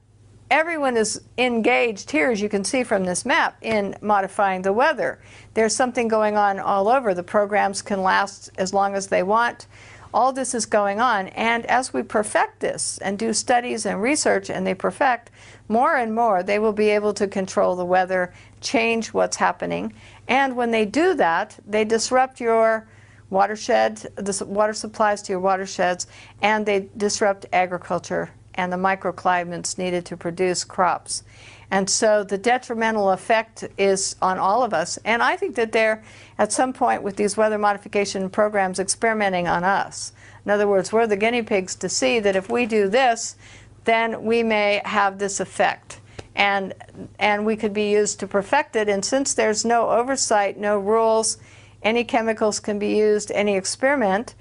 everyone is engaged here, as you can see from this map, in modifying the weather. There's something going on all over. The programs can last as long as they want. All this is going on, and as we perfect this and do studies and research and they perfect, more and more they will be able to control the weather, change what's happening, and when they do that, they disrupt your watershed, the water supplies to your watersheds, and they disrupt agriculture and the microclimates needed to produce crops. And so the detrimental effect is on all of us. And I think that they're, at some point with these weather modification programs, experimenting on us. In other words, we're the guinea pigs to see that if we do this, then we may have this effect. And we could be used to perfect it. And since there's no oversight, no rules, any chemicals can be used, any experiment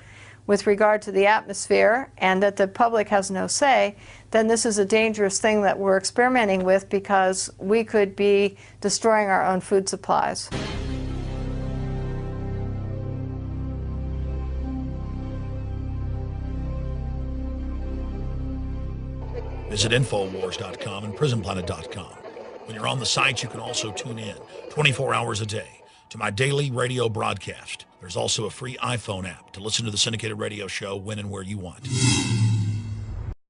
with regard to the atmosphere, and that the public has no say, then this is a dangerous thing that we're experimenting with, because we could be destroying our own food supplies. Visit Infowars.com and PrisonPlanet.com. When you're on the sites, you can also tune in 24 hours a day to my daily radio broadcast. There's also a free iPhone app to listen to the syndicated radio show when and where you want.